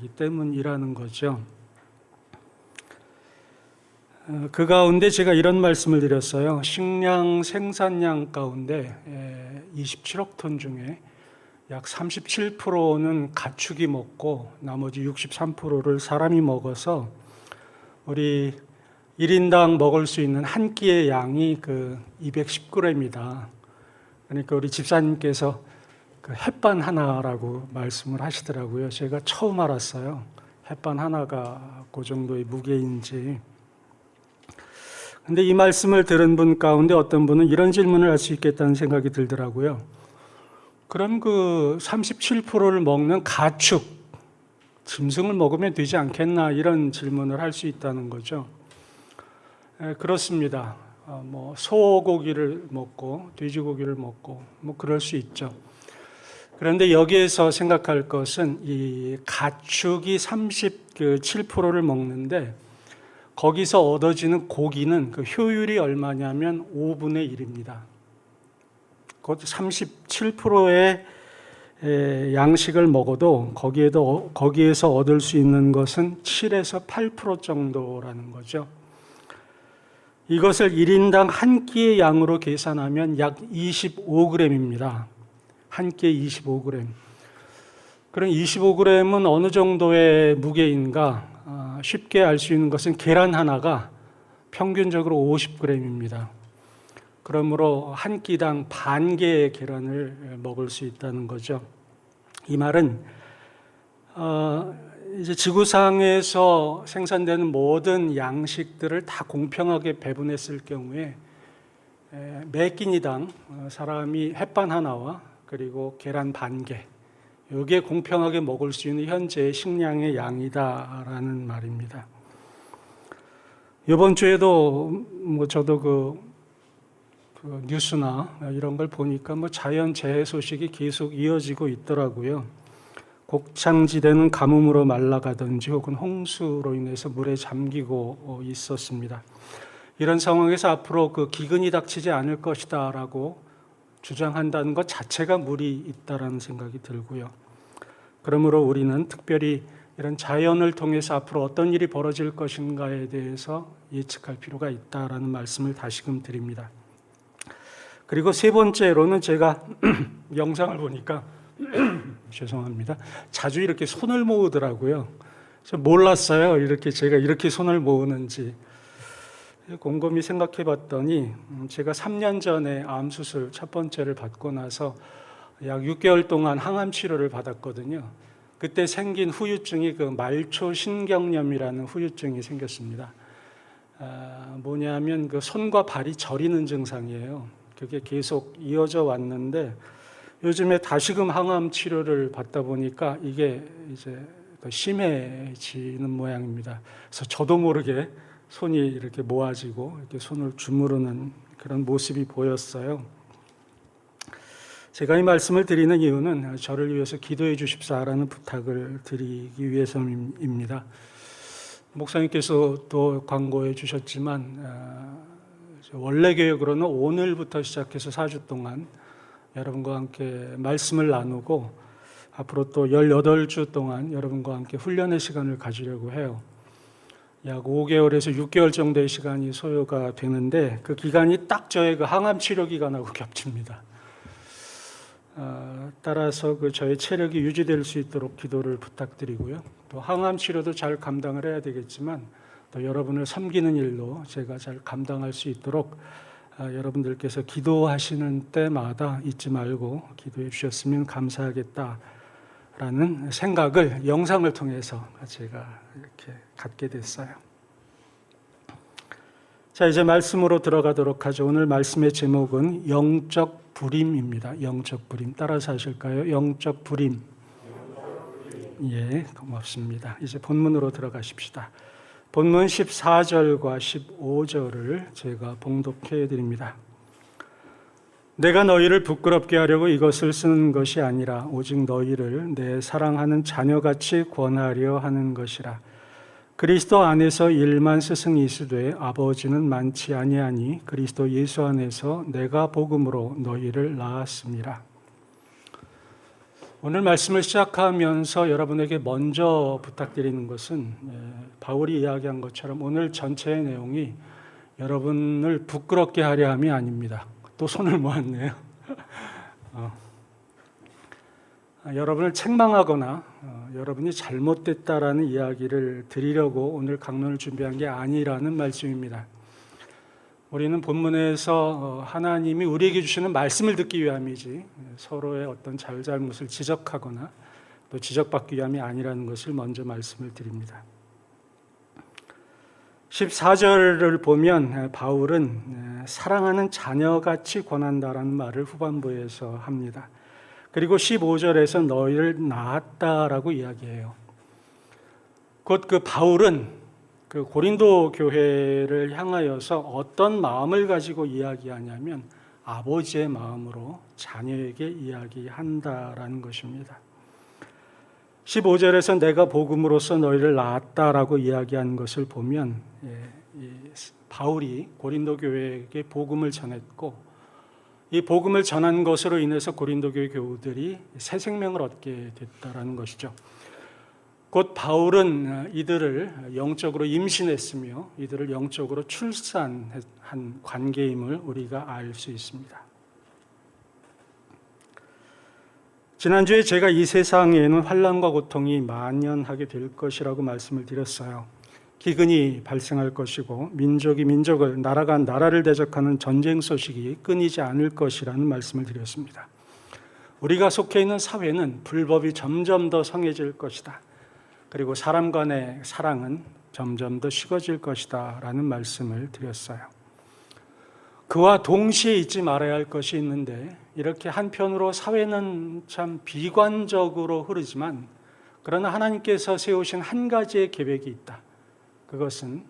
때문이라는 거죠. 그 가운데 제가 이런 말씀을 드렸어요. 식량 생산량 가운데 27억 톤 중에 약 37%는 가축이 먹고 나머지 63%를 사람이 먹어서 우리 1인당 먹을 수 있는 한 끼의 양이 210g이다. 그러니까 우리 집사님께서 햇반 하나라고 말씀을 하시더라고요. 제가 처음 알았어요. 햇반 하나가 그 정도의 무게인지. 근데 이 말씀을 들은 분 가운데 어떤 분은 이런 질문을 할 수 있겠다는 생각이 들더라고요. 그럼 37%를 먹는 가축, 짐승을 먹으면 되지 않겠나, 이런 질문을 할 수 있다는 거죠. 그렇습니다. 소고기를 먹고 돼지고기를 먹고 그럴 수 있죠. 그런데 여기에서 생각할 것은 이 가축이 37%를 먹는데 거기서 얻어지는 고기는 그 효율이 얼마냐면 5분의 1입니다. 곧 37%의 양식을 먹어도 거기에서 얻을 수 있는 것은 7에서 8% 정도라는 거죠. 이것을 1인당 한 끼의 양으로 계산하면 약 25g입니다. 한 끼에 25g. 그럼 25g은 어느 정도의 무게인가? 쉽게 알 수 있는 것은 계란 하나가 평균적으로 50g입니다. 그러므로 한 끼당 반 개의 계란을 먹을 수 있다는 거죠. 이 말은 이제 지구상에서 생산되는 모든 양식들을 다 공평하게 배분했을 경우에 매 끼니당 사람이 햇반 하나와 그리고 계란 반 개, 이게 공평하게 먹을 수 있는 현재의 식량의 양이다라는 말입니다. 이번 주에도 저도 그 뉴스나 이런 걸 보니까 자연 재해 소식이 계속 이어지고 있더라고요. 곡창지대는 가뭄으로 말라가든지 혹은 홍수로 인해서 물에 잠기고 있었습니다. 이런 상황에서 앞으로 기근이 닥치지 않을 것이다라고 주장한다는 것 자체가 무리 있다라는 생각이 들고요. 그러므로 우리는 특별히 이런 자연을 통해서 앞으로 어떤 일이 벌어질 것인가에 대해서 예측할 필요가 있다라는 말씀을 다시금 드립니다. 그리고 세 번째로는 제가 영상을 보니까 죄송합니다. 자주 이렇게 손을 모으더라고요. 몰랐어요. 제가 이렇게 손을 모으는지. 곰곰이 생각해 봤더니 제가 3년 전에 암 수술 첫 번째를 받고 나서 약 6개월 동안 항암 치료를 받았거든요. 그때 생긴 후유증이 말초신경염이라는 후유증이 생겼습니다. 뭐냐면 손과 발이 저리는 증상이에요. 그게 계속 이어져 왔는데 요즘에 다시금 항암 치료를 받다 보니까 이게 이제 더 심해지는 모양입니다. 그래서 저도 모르게 손이 이렇게 모아지고 이렇게 손을 주무르는 그런 모습이 보였어요. 제가 이 말씀을 드리는 이유는 저를 위해서 기도해 주십사라는 부탁을 드리기 위해서입니다. 목사님께서 또 광고해 주셨지만 원래 계획으로는 오늘부터 시작해서 4주 동안 여러분과 함께 말씀을 나누고 앞으로 또 18주 동안 여러분과 함께 훈련의 시간을 가지려고 해요. 약 5개월에서 6개월 정도의 시간이 소요가 되는데 그 기간이 딱 저의 항암 치료 기간하고 겹칩니다. 따라서 저의 체력이 유지될 수 있도록 기도를 부탁드리고요. 또 항암 치료도 잘 감당을 해야 되겠지만 또 여러분을 섬기는 일도 제가 잘 감당할 수 있도록 여러분들께서 기도하시는 때마다 잊지 말고 기도해 주셨으면 감사하겠다라는 생각을 영상을 통해서 제가 이렇게 갖게 됐어요. 자, 이제 말씀으로 들어가도록 하죠. 오늘 말씀의 제목은 영적 불임입니다. 영적 불임. 따라서 하실까요? 영적 불임. 예, 고맙습니다. 이제 본문으로 들어가십시다. 본문 14절과 15절을 제가 봉독해 드립니다. 내가 너희를 부끄럽게 하려고 이것을 쓰는 것이 아니라 오직 너희를 내 사랑하는 자녀같이 권하려 하는 것이라. 그리스도 안에서 일만 스승이 있으되 아버지는 많지 아니하니 그리스도 예수 안에서 내가 복음으로 너희를 낳았습니다. 오늘 말씀을 시작하면서 여러분에게 먼저 부탁드리는 것은 바울이 이야기한 것처럼 오늘 전체의 내용이 여러분을 부끄럽게 하려 함이 아닙니다. 또 손을 모았네요. 여러분을 책망하거나 여러분이 잘못됐다라는 이야기를 드리려고 오늘 강론을 준비한 게 아니라는 말씀입니다. 우리는 본문에서 하나님이 우리에게 주시는 말씀을 듣기 위함이지 서로의 어떤 잘잘못을 지적하거나 또 지적받기 위함이 아니라는 것을 먼저 말씀을 드립니다. 14절을 보면 바울은 사랑하는 자녀같이 권한다라는 말을 후반부에서 합니다. 그리고 15절에서 너희를 낳았다라고 이야기해요. 곧 그 바울은 그 고린도 교회를 향하여서 어떤 마음을 가지고 이야기하냐면 아버지의 마음으로 자녀에게 이야기한다라는 것입니다. 15절에서 내가 복음으로써 너희를 낳았다라고 이야기한 것을 보면 바울이 고린도 교회에게 복음을 전했고 이 복음을 전한 것으로 인해서 고린도 교회 교우들이 새 생명을 얻게 됐다라는 것이죠. 곧 바울은 이들을 영적으로 임신했으며 이들을 영적으로 출산한 관계임을 우리가 알 수 있습니다. 지난주에 제가 이 세상에는 환난과 고통이 만연하게 될 것이라고 말씀을 드렸어요. 기근이 발생할 것이고 민족이 민족을, 나라가 나라를 대적하는 전쟁 소식이 끊이지 않을 것이라는 말씀을 드렸습니다. 우리가 속해 있는 사회는 불법이 점점 더 성해질 것이다. 그리고 사람 간의 사랑은 점점 더 식어질 것이다 라는 말씀을 드렸어요. 그와 동시에 잊지 말아야 할 것이 있는데 이렇게 한편으로 사회는 참 비관적으로 흐르지만 그러나 하나님께서 세우신 한 가지의 계획이 있다. 그것은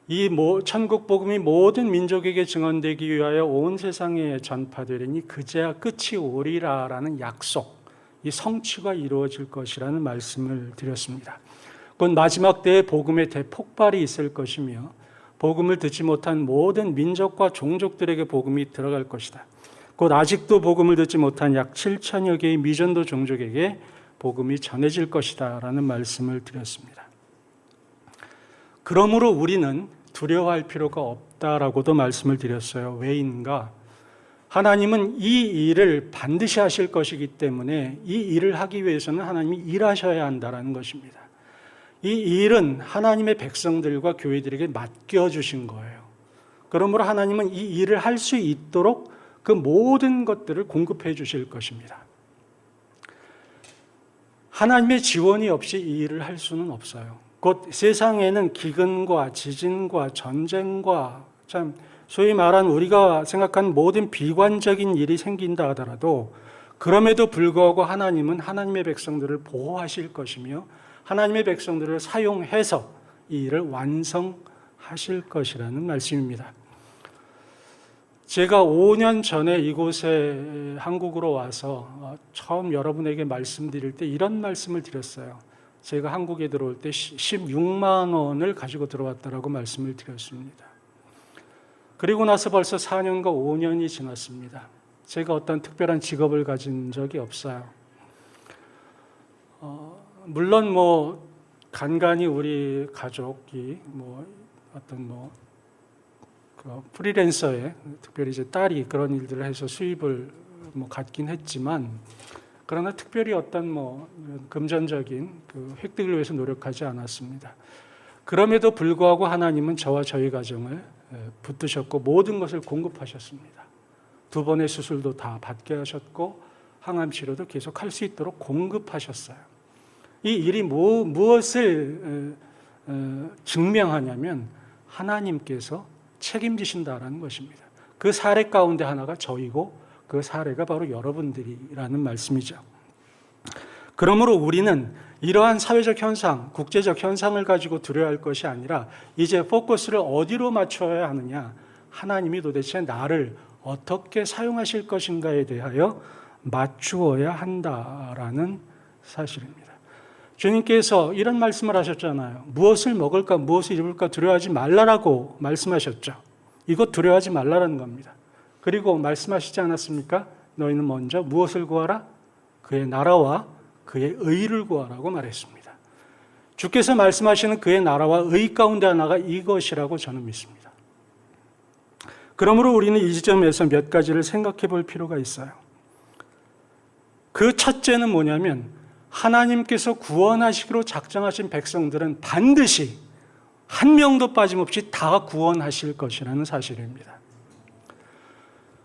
이 천국 복음이 모든 민족에게 증언되기 위하여 온 세상에 전파되리니 그제야 끝이 오리라라는 약속, 이 성취가 이루어질 것이라는 말씀을 드렸습니다. 곧 마지막 때에 복음의 대폭발이 있을 것이며 복음을 듣지 못한 모든 민족과 종족들에게 복음이 들어갈 것이다. 곧 아직도 복음을 듣지 못한 약 7천여 개의 미전도 종족에게 복음이 전해질 것이다 라는 말씀을 드렸습니다. 그러므로 우리는 두려워할 필요가 없다라고도 말씀을 드렸어요. 왜인가? 하나님은 이 일을 반드시 하실 것이기 때문에 이 일을 하기 위해서는 하나님이 일하셔야 한다는 것입니다. 이 일은 하나님의 백성들과 교회들에게 맡겨주신 거예요. 그러므로 하나님은 이 일을 할 수 있도록 그 모든 것들을 공급해 주실 것입니다. 하나님의 지원이 없이 이 일을 할 수는 없어요. 곧 세상에는 기근과 지진과 전쟁과 참 소위 말한 우리가 생각한 모든 비관적인 일이 생긴다 하더라도 그럼에도 불구하고 하나님은 하나님의 백성들을 보호하실 것이며 하나님의 백성들을 사용해서 이 일을 완성하실 것이라는 말씀입니다. 제가 5년 전에 이곳에 한국으로 와서 처음 여러분에게 말씀드릴 때 이런 말씀을 드렸어요. 제가 한국에 들어올 때 16만 원을 가지고 들어왔다라고 말씀을 드렸습니다. 그리고 나서 벌써 4년과 5년이 지났습니다. 제가 어떤 특별한 직업을 가진 적이 없어요. 물론 간간히 우리 가족이 어떤 프리랜서에 특별히 이제 딸이 그런 일들을 해서 수입을 갖긴 했지만 그러나 특별히 어떤 금전적인 그 획득을 위해서 노력하지 않았습니다. 그럼에도 불구하고 하나님은 저와 저희 가정을 붙드셨고 모든 것을 공급하셨습니다. 2번의 수술도 다 받게 하셨고 항암 치료도 계속 할 수 있도록 공급하셨어요. 이 일이 무엇을 증명하냐면 하나님께서 책임지신다라는 것입니다. 그 사례 가운데 하나가 저이고 그 사례가 바로 여러분들이라는 말씀이죠. 그러므로 우리는 이러한 사회적 현상, 국제적 현상을 가지고 두려워할 것이 아니라 이제 포커스를 어디로 맞춰야 하느냐, 하나님이 도대체 나를 어떻게 사용하실 것인가에 대하여 맞추어야 한다라는 사실입니다. 주님께서 이런 말씀을 하셨잖아요. 무엇을 먹을까, 무엇을 입을까 두려워하지 말라라고 말씀하셨죠. 이것 두려워하지 말라라는 겁니다. 그리고 말씀하시지 않았습니까? 너희는 먼저 무엇을 구하라? 그의 나라와 그의 의를 구하라고 말했습니다. 주께서 말씀하시는 그의 나라와 의 가운데 하나가 이것이라고 저는 믿습니다. 그러므로 우리는 이 지점에서 몇 가지를 생각해 볼 필요가 있어요. 그 첫째는 뭐냐면 하나님께서 구원하시기로 작정하신 백성들은 반드시 한 명도 빠짐없이 다 구원하실 것이라는 사실입니다.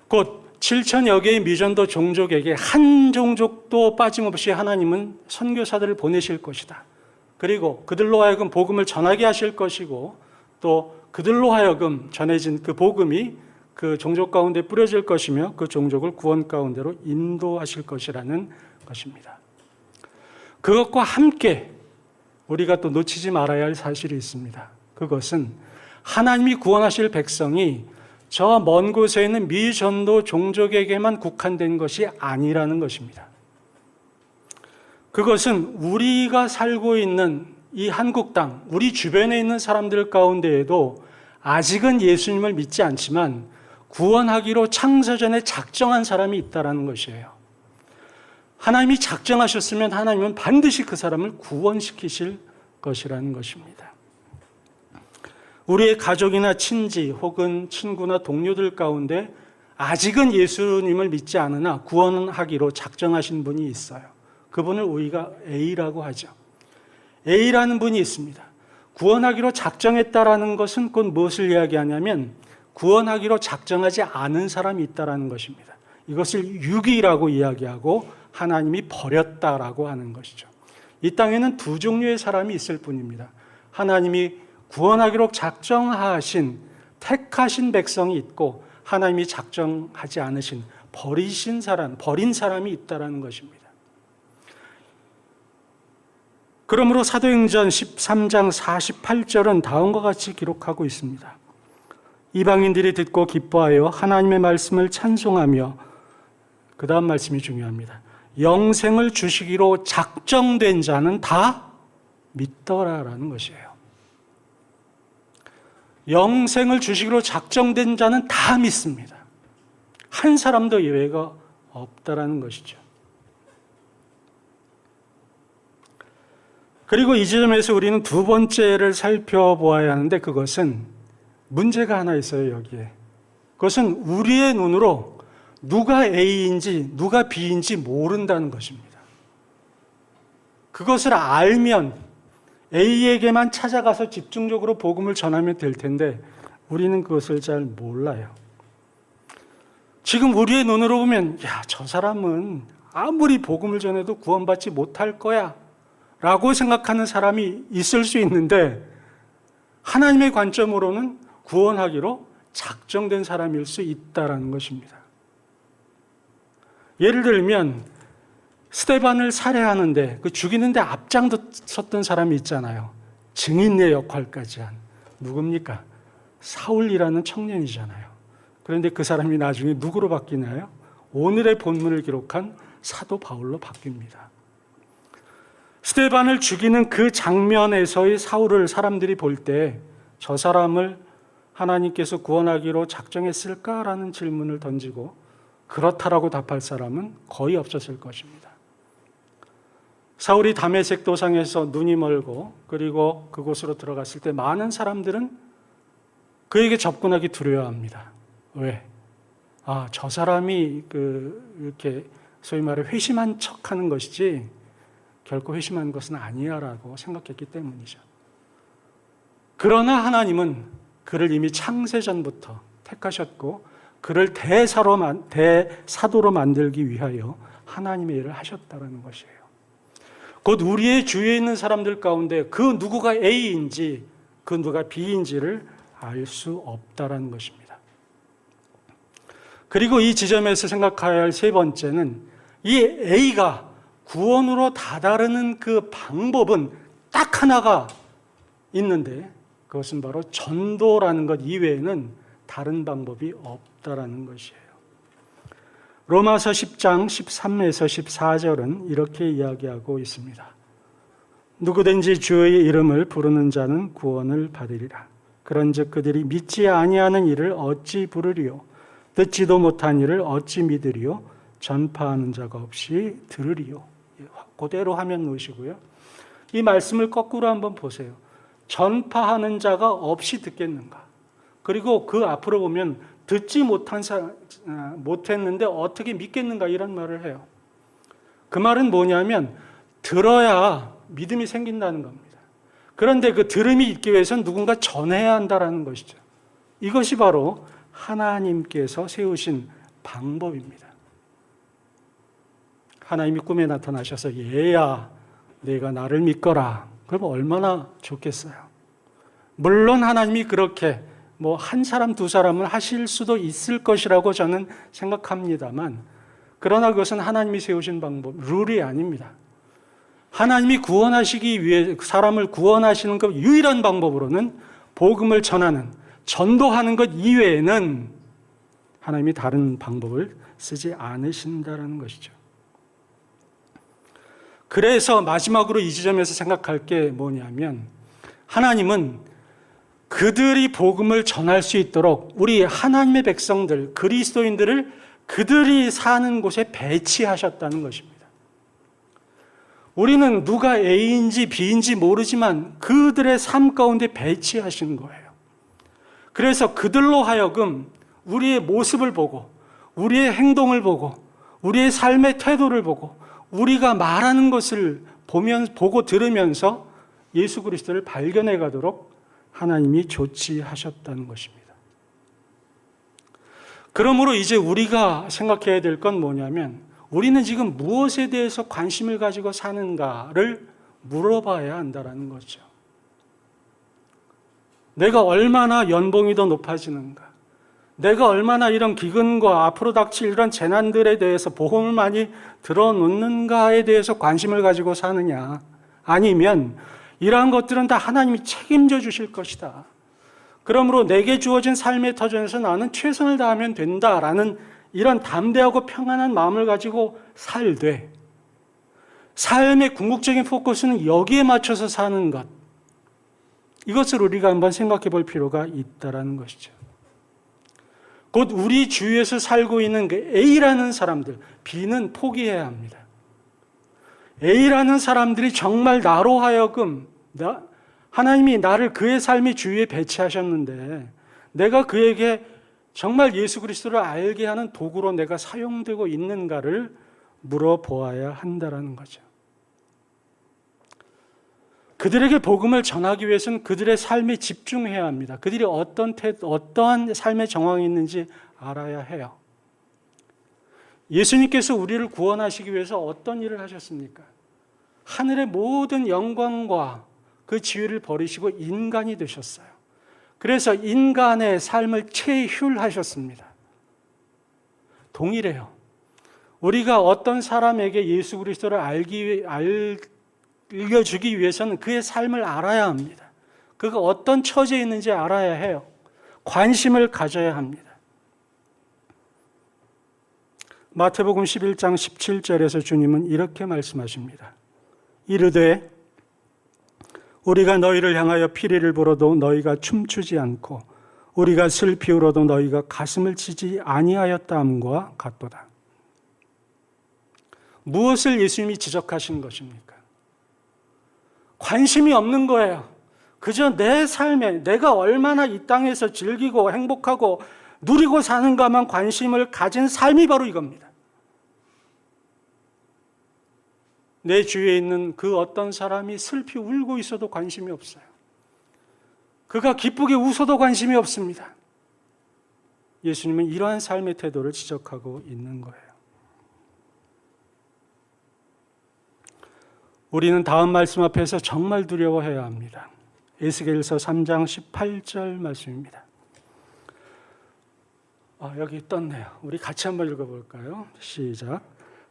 곧 7천여 개의 미전도 종족에게 한 종족도 빠짐없이 하나님은 선교사들을 보내실 것이다. 그리고 그들로 하여금 복음을 전하게 하실 것이고 또 그들로 하여금 전해진 그 복음이 그 종족 가운데 뿌려질 것이며 그 종족을 구원 가운데로 인도하실 것이라는 것입니다. 그것과 함께 우리가 또 놓치지 말아야 할 사실이 있습니다. 그것은 하나님이 구원하실 백성이 저 먼 곳에 있는 미전도 종족에게만 국한된 것이 아니라는 것입니다. 그것은 우리가 살고 있는 이 한국 땅, 우리 주변에 있는 사람들 가운데에도 아직은 예수님을 믿지 않지만 구원하기로 창세전에 작정한 사람이 있다는 것이에요. 하나님이 작정하셨으면 하나님은 반드시 그 사람을 구원시키실 것이라는 것입니다. 우리의 가족이나 친지 혹은 친구나 동료들 가운데 아직은 예수님을 믿지 않으나 구원하기로 작정하신 분이 있어요. 그분을 우리가 A라고 하죠. A라는 분이 있습니다. 구원하기로 작정했다라는 것은 곧 무엇을 이야기하냐면 구원하기로 작정하지 않은 사람이 있다는 것입니다. 이것을 유기라고 이야기하고 하나님이 버렸다라고 하는 것이죠. 이 땅에는 두 종류의 사람이 있을 뿐입니다. 하나님이 구원하기로 작정하신 택하신 백성이 있고 하나님이 작정하지 않으신 버린 사람이 있다는 것입니다. 그러므로 사도행전 13장 48절은 다음과 같이 기록하고 있습니다. 이방인들이 듣고 기뻐하여 하나님의 말씀을 찬송하며, 그 다음 말씀이 중요합니다. 영생을 주시기로 작정된 자는 다 믿더라라는 것이에요. 영생을 주시기로 작정된 자는 다 믿습니다. 한 사람도 예외가 없다라는 것이죠. 그리고 이 지점에서 우리는 두 번째를 살펴보아야 하는데 그것은 문제가 하나 있어요, 여기에. 그것은 우리의 눈으로 누가 A인지 누가 B인지 모른다는 것입니다. 그것을 알면 A에게만 찾아가서 집중적으로 복음을 전하면 될 텐데 우리는 그것을 잘 몰라요. 지금 우리의 눈으로 보면 저 사람은 아무리 복음을 전해도 구원받지 못할 거야 라고 생각하는 사람이 있을 수 있는데 하나님의 관점으로는 구원하기로 작정된 사람일 수 있다는 것입니다. 예를 들면 스데반을 살해하는데 그 죽이는데 앞장섰던 사람이 있잖아요. 증인의 역할까지 한 누굽니까? 사울이라는 청년이잖아요. 그런데 그 사람이 나중에 누구로 바뀌나요? 오늘의 본문을 기록한 사도 바울로 바뀝니다. 스데반을 죽이는 그 장면에서의 사울을 사람들이 볼 때 저 사람을 하나님께서 구원하기로 작정했을까라는 질문을 던지고 그렇다라고 답할 사람은 거의 없었을 것입니다. 사울이 다메섹 도상에서 눈이 멀고 그리고 그곳으로 들어갔을 때 많은 사람들은 그에게 접근하기 두려워합니다. 왜? 저 사람이 이렇게 소위 말해 회심한 척하는 것이지 결코 회심한 것은 아니야라고 생각했기 때문이죠. 그러나 하나님은 그를 이미 창세전부터 택하셨고 그를 대사도로 만들기 위하여 하나님의 일을 하셨다는 것이에요. 곧 우리의 주위에 있는 사람들 가운데 그 누구가 A인지 그 누가 B인지를 알 수 없다는 것입니다. 그리고 이 지점에서 생각해야 할 세 번째는 이 A가 구원으로 다다르는 그 방법은 딱 하나가 있는데 그것은 바로 전도라는 것 이외에는 다른 방법이 없다라는 것이에요. 로마서 10장 13에서 14절은 이렇게 이야기하고 있습니다. 누구든지 주의 이름을 부르는 자는 구원을 받으리라. 그런즉 그들이 믿지 아니하는 일을 어찌 부르리요? 듣지도 못한 일을 어찌 믿으리요? 전파하는 자가 없이 들으리요. 그대로 화면 놓으시고요. 이 말씀을 거꾸로 한번 보세요. 전파하는 자가 없이 듣겠는가? 그리고 그 앞으로 보면 듣지 못했는데 어떻게 믿겠는가? 이런 말을 해요. 그 말은 뭐냐면 들어야 믿음이 생긴다는 겁니다. 그런데 그 들음이 있기 위해서는 누군가 전해야 한다는 것이죠. 이것이 바로 하나님께서 세우신 방법입니다. 하나님이 꿈에 나타나셔서 얘야 내가 나를 믿거라. 그럼 얼마나 좋겠어요. 물론 하나님이 그렇게 한 사람 두 사람을 하실 수도 있을 것이라고 저는 생각합니다만, 그러나 그것은 하나님이 세우신 방법, 룰이 아닙니다. 하나님이 구원하시기 위해 사람을 구원하시는 그 유일한 방법으로는 복음을 전하는, 전도하는 것 이외에는 하나님이 다른 방법을 쓰지 않으신다는 것이죠. 그래서 마지막으로 이 지점에서 생각할 게 뭐냐면, 하나님은 그들이 복음을 전할 수 있도록 우리 하나님의 백성들, 그리스도인들을 그들이 사는 곳에 배치하셨다는 것입니다. 우리는 누가 A인지 B인지 모르지만 그들의 삶 가운데 배치하신 거예요. 그래서 그들로 하여금 우리의 모습을 보고, 우리의 행동을 보고, 우리의 삶의 태도를 보고, 우리가 말하는 것을 보고 들으면서 예수 그리스도를 발견해 가도록 하나님이 조치하셨다는 것입니다. 그러므로 이제 우리가 생각해야 될 건 뭐냐면, 우리는 지금 무엇에 대해서 관심을 가지고 사는가를 물어봐야 한다는 거죠. 내가 얼마나 연봉이 더 높아지는가? 내가 얼마나 이런 기근과 앞으로 닥칠 이런 재난들에 대해서 보험을 많이 들어놓는가에 대해서 관심을 가지고 사느냐? 아니면 이러한 것들은 다 하나님이 책임져 주실 것이다. 그러므로 내게 주어진 삶의 터전에서 나는 최선을 다하면 된다라는 이런 담대하고 평안한 마음을 가지고 살되, 삶의 궁극적인 포커스는 여기에 맞춰서 사는 것, 이것을 우리가 한번 생각해 볼 필요가 있다는 것이죠. 곧 우리 주위에서 살고 있는 그 A라는 사람들, B는 포기해야 합니다. A라는 사람들이 정말 나로 하여금 하나님이 나를 그의 삶의 주위에 배치하셨는데 내가 그에게 정말 예수 그리스도를 알게 하는 도구로 내가 사용되고 있는가를 물어보아야 한다는 거죠. 그들에게 복음을 전하기 위해서는 그들의 삶에 집중해야 합니다. 그들이 어떠한 삶의 정황이 있는지 알아야 해요. 예수님께서 우리를 구원하시기 위해서 어떤 일을 하셨습니까? 하늘의 모든 영광과 그 지위를 버리시고 인간이 되셨어요. 그래서 인간의 삶을 체휼하셨습니다. 동일해요. 우리가 어떤 사람에게 예수 그리스도를 알려주기 위해서는 그의 삶을 알아야 합니다. 그가 어떤 처지에 있는지 알아야 해요. 관심을 가져야 합니다. 마태복음 11장 17절에서 주님은 이렇게 말씀하십니다. 이르되 우리가 너희를 향하여 피리를 불어도 너희가 춤추지 않고 우리가 슬피 울어도 너희가 가슴을 치지 아니하였다 함과 같도다. 무엇을 예수님이 지적하신 것입니까? 관심이 없는 거예요. 그저 내 삶에 내가 얼마나 이 땅에서 즐기고 행복하고 누리고 사는가만 관심을 가진 삶이 바로 이겁니다. 내 주위에 있는 그 어떤 사람이 슬피 울고 있어도 관심이 없어요. 그가 기쁘게 웃어도 관심이 없습니다. 예수님은 이러한 삶의 태도를 지적하고 있는 거예요. 우리는 다음 말씀 앞에서 정말 두려워해야 합니다. 에스겔서 3장 18절 말씀입니다. 여기 떴네요. 우리 같이 한번 읽어볼까요? 시작.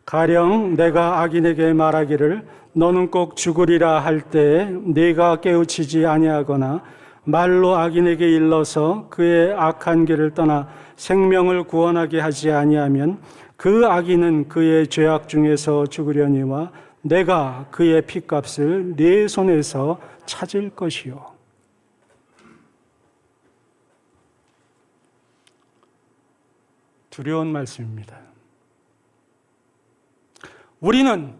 가령 내가 악인에게 말하기를 너는 꼭 죽으리라 할 때에 네가 깨우치지 아니하거나 말로 악인에게 일러서 그의 악한 길을 떠나 생명을 구원하게 하지 아니하면 그 악인은 그의 죄악 중에서 죽으려니와 내가 그의 핏값을 네 손에서 찾을 것이요. 두려운 말씀입니다. 우리는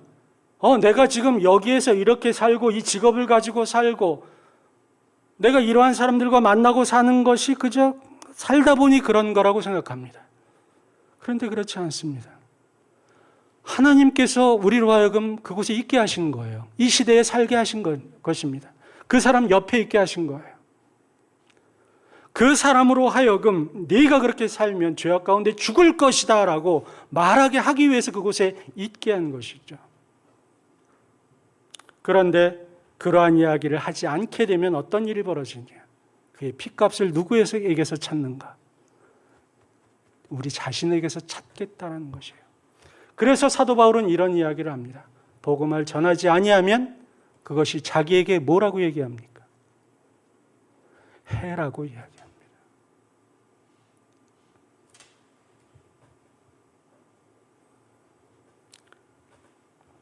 내가 지금 여기에서 이렇게 살고 이 직업을 가지고 살고 내가 이러한 사람들과 만나고 사는 것이 그저 살다 보니 그런 거라고 생각합니다. 그런데 그렇지 않습니다. 하나님께서 우리로 하여금 그곳에 있게 하신 거예요. 이 시대에 살게 하신 것입니다. 그 사람 옆에 있게 하신 거예요. 그 사람으로 하여금 네가 그렇게 살면 죄악 가운데 죽을 것이다 라고 말하게 하기 위해서 그곳에 있게 한 것이죠. 그런데 그러한 이야기를 하지 않게 되면 어떤 일이 벌어지냐? 그의 핏값을 누구에게서 찾는가? 우리 자신에게서 찾겠다는 것이에요. 그래서 사도 바울은 이런 이야기를 합니다. 복음을 전하지 아니하면 그것이 자기에게 뭐라고 얘기합니까? 해라고 이야기합니다.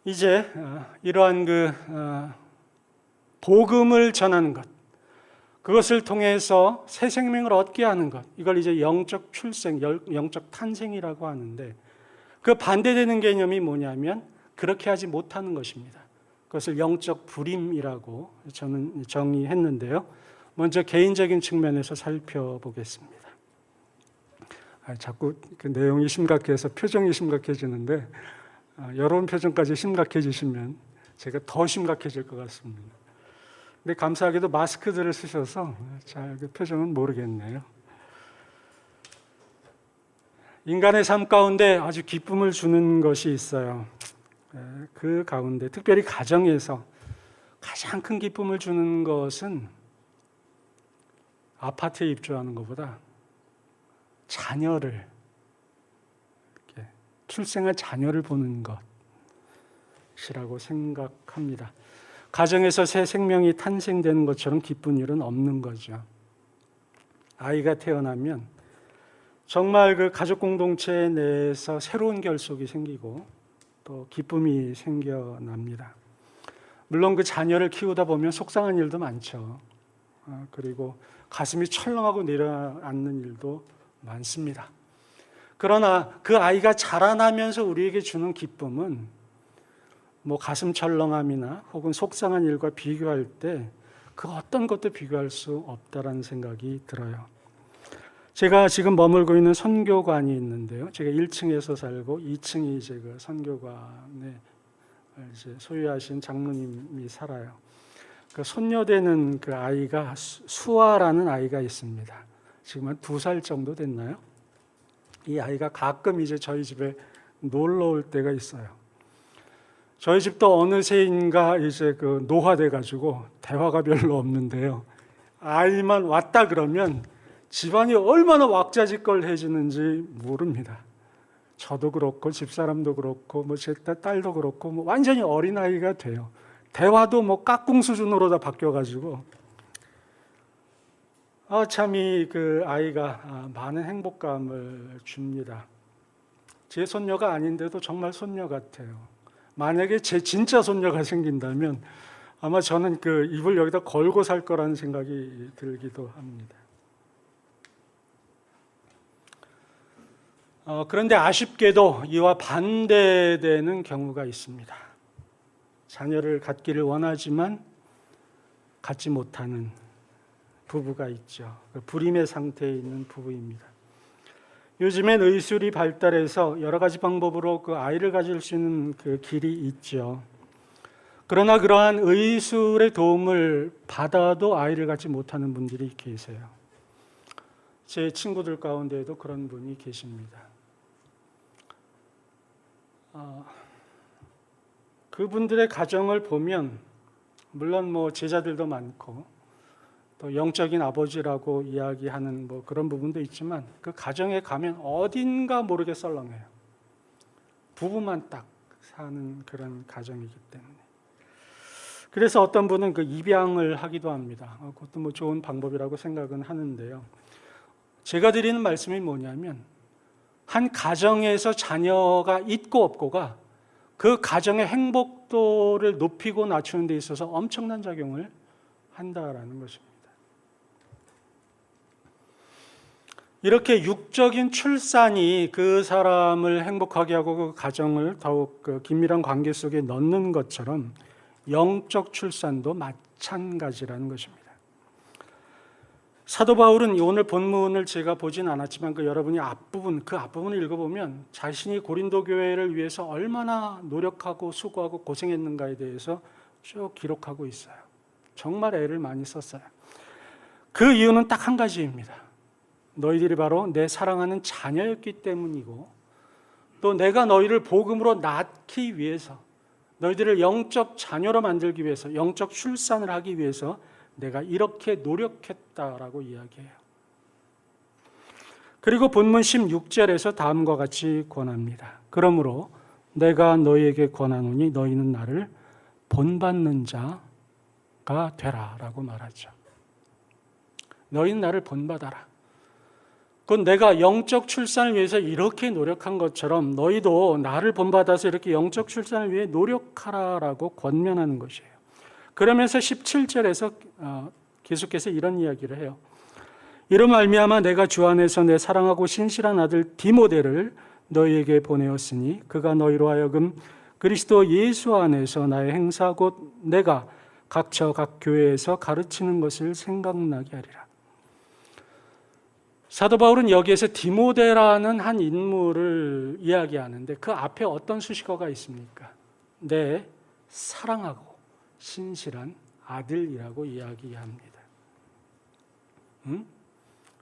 이제 이러한 복음을 전하는 것, 그것을 통해서 새 생명을 얻게 하는 것, 이걸 이제 영적 출생, 영적 탄생이라고 하는데 그 반대되는 개념이 뭐냐면 그렇게 하지 못하는 것입니다. 그것을 영적 불임이라고 저는 정의했는데요. 먼저 개인적인 측면에서 살펴보겠습니다. 자꾸 그 내용이 심각해서 표정이 심각해지는데 여러분 표정까지 심각해지시면 제가 더 심각해질 것 같습니다. 근데 감사하게도 마스크들을 쓰셔서 잘 그 표정은 모르겠네요. 인간의 삶 가운데 아주 기쁨을 주는 것이 있어요. 그 가운데 특별히 가정에서 가장 큰 기쁨을 주는 것은 아파트에 입주하는 것보다 자녀를, 출생할 자녀를 보는 것이라고 생각합니다. 가정에서 새 생명이 탄생되는 것처럼 기쁜 일은 없는 거죠. 아이가 태어나면 정말 그 가족 공동체 내에서 새로운 결속이 생기고 또 기쁨이 생겨납니다. 물론 그 자녀를 키우다 보면 속상한 일도 많죠. 그리고 가슴이 철렁하고 내려앉는 일도 많습니다. 그러나 그 아이가 자라나면서 우리에게 주는 기쁨은 뭐 가슴 철렁함이나 혹은 속상한 일과 비교할 때 그 어떤 것도 비교할 수 없다라는 생각이 들어요. 제가 지금 머물고 있는 선교관이 있는데요. 제가 1층에서 살고 2층이 이제 그 선교관에 이제 소유하신 장로님이 살아요. 그 손녀되는 그 아이가 수아라는 아이가 있습니다. 지금 한 2살 정도 됐나요? 이 아이가 가끔 이제 저희 집에 놀러 올 때가 있어요. 저희 집도 어느새인가 이제 그 노화돼 가지고 대화가 별로 없는데요. 아이만 왔다 그러면 집안이 얼마나 왁자지껄해지는지 모릅니다. 저도 그렇고 집사람도 그렇고 뭐 제 딸도 그렇고 뭐 완전히 어린아이가 돼요. 대화도 뭐 깍꿍 수준으로 다 바뀌어가지고 참 이 그 아이가 많은 행복감을 줍니다. 제 손녀가 아닌데도 정말 손녀 같아요. 만약에 제 진짜 손녀가 생긴다면 아마 저는 그 입을 여기다 걸고 살 거라는 생각이 들기도 합니다. 그런데 아쉽게도 이와 반대되는 경우가 있습니다. 자녀를 갖기를 원하지만 갖지 못하는 부부가 있죠. 불임의 상태에 있는 부부입니다. 요즘엔 의술이 발달해서 여러 가지 방법으로 그 아이를 가질 수 있는 그 길이 있죠. 그러나 그러한 의술의 도움을 받아도 아이를 갖지 못하는 분들이 계세요. 제 친구들 가운데에도 그런 분이 계십니다. 그분들의 가정을 보면 물론 뭐 제자들도 많고 또 영적인 아버지라고 이야기하는 뭐 그런 부분도 있지만 그 가정에 가면 어딘가 모르게 썰렁해요. 부부만 딱 사는 그런 가정이기 때문에. 그래서 어떤 분은 그 입양을 하기도 합니다. 그것도 뭐 좋은 방법이라고 생각은 하는데요. 제가 드리는 말씀이 뭐냐면 한 가정에서 자녀가 있고 없고가 그 가정의 행복도를 높이고 낮추는 데 있어서 엄청난 작용을 한다라는 것입니다. 이렇게 육적인 출산이 그 사람을 행복하게 하고 그 가정을 더욱 그 긴밀한 관계 속에 넣는 것처럼 영적 출산도 마찬가지라는 것입니다. 사도 바울은 오늘 본문을 제가 보진 않았지만 여러분이 그 앞부분을 읽어보면 자신이 고린도 교회를 위해서 얼마나 노력하고 수고하고 고생했는가에 대해서 쭉 기록하고 있어요. 정말 애를 많이 썼어요. 그 이유는 딱 한 가지입니다. 너희들이 바로 내 사랑하는 자녀였기 때문이고, 또 내가 너희를 복음으로 낳기 위해서, 너희들을 영적 자녀로 만들기 위해서, 영적 출산을 하기 위해서 내가 이렇게 노력했다라고 이야기해요. 그리고 본문 16절에서 다음과 같이 권합니다. 그러므로 내가 너희에게 권하노니 너희는 나를 본받는 자가 되라라고 말하죠. 너희는 나를 본받아라. 그건 내가 영적 출산을 위해서 이렇게 노력한 것처럼 너희도 나를 본받아서 이렇게 영적 출산을 위해 노력하라라고 권면하는 것이에요. 그러면서 17절에서 계속해서 이런 이야기를 해요. 이로 말미암아 내가 주 안에서 내 사랑하고 신실한 아들 디모데를 너희에게 보내었으니 그가 너희로 하여금 그리스도 예수 안에서 나의 행사 곧 내가 각처 각 교회에서 가르치는 것을 생각나게 하리라. 사도 바울은 여기에서 디모데라는 한 인물을 이야기하는데 그 앞에 어떤 수식어가 있습니까? 내 사랑하고 신실한 아들이라고 이야기합니다.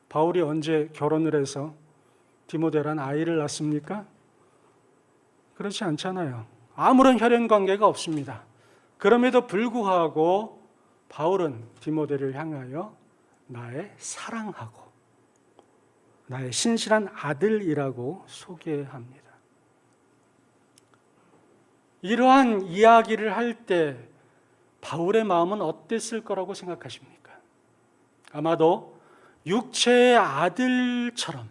바울이 언제 결혼을 해서 디모데란 아이를 낳습니까? 그렇지 않잖아요. 아무런 혈연 관계가 없습니다. 그럼에도 불구하고 바울은 디모데를 향하여 나의 사랑하고 나의 신실한 아들이라고 소개합니다. 이러한 이야기를 할 때 바울의 마음은 어땠을 거라고 생각하십니까? 아마도 육체의 아들처럼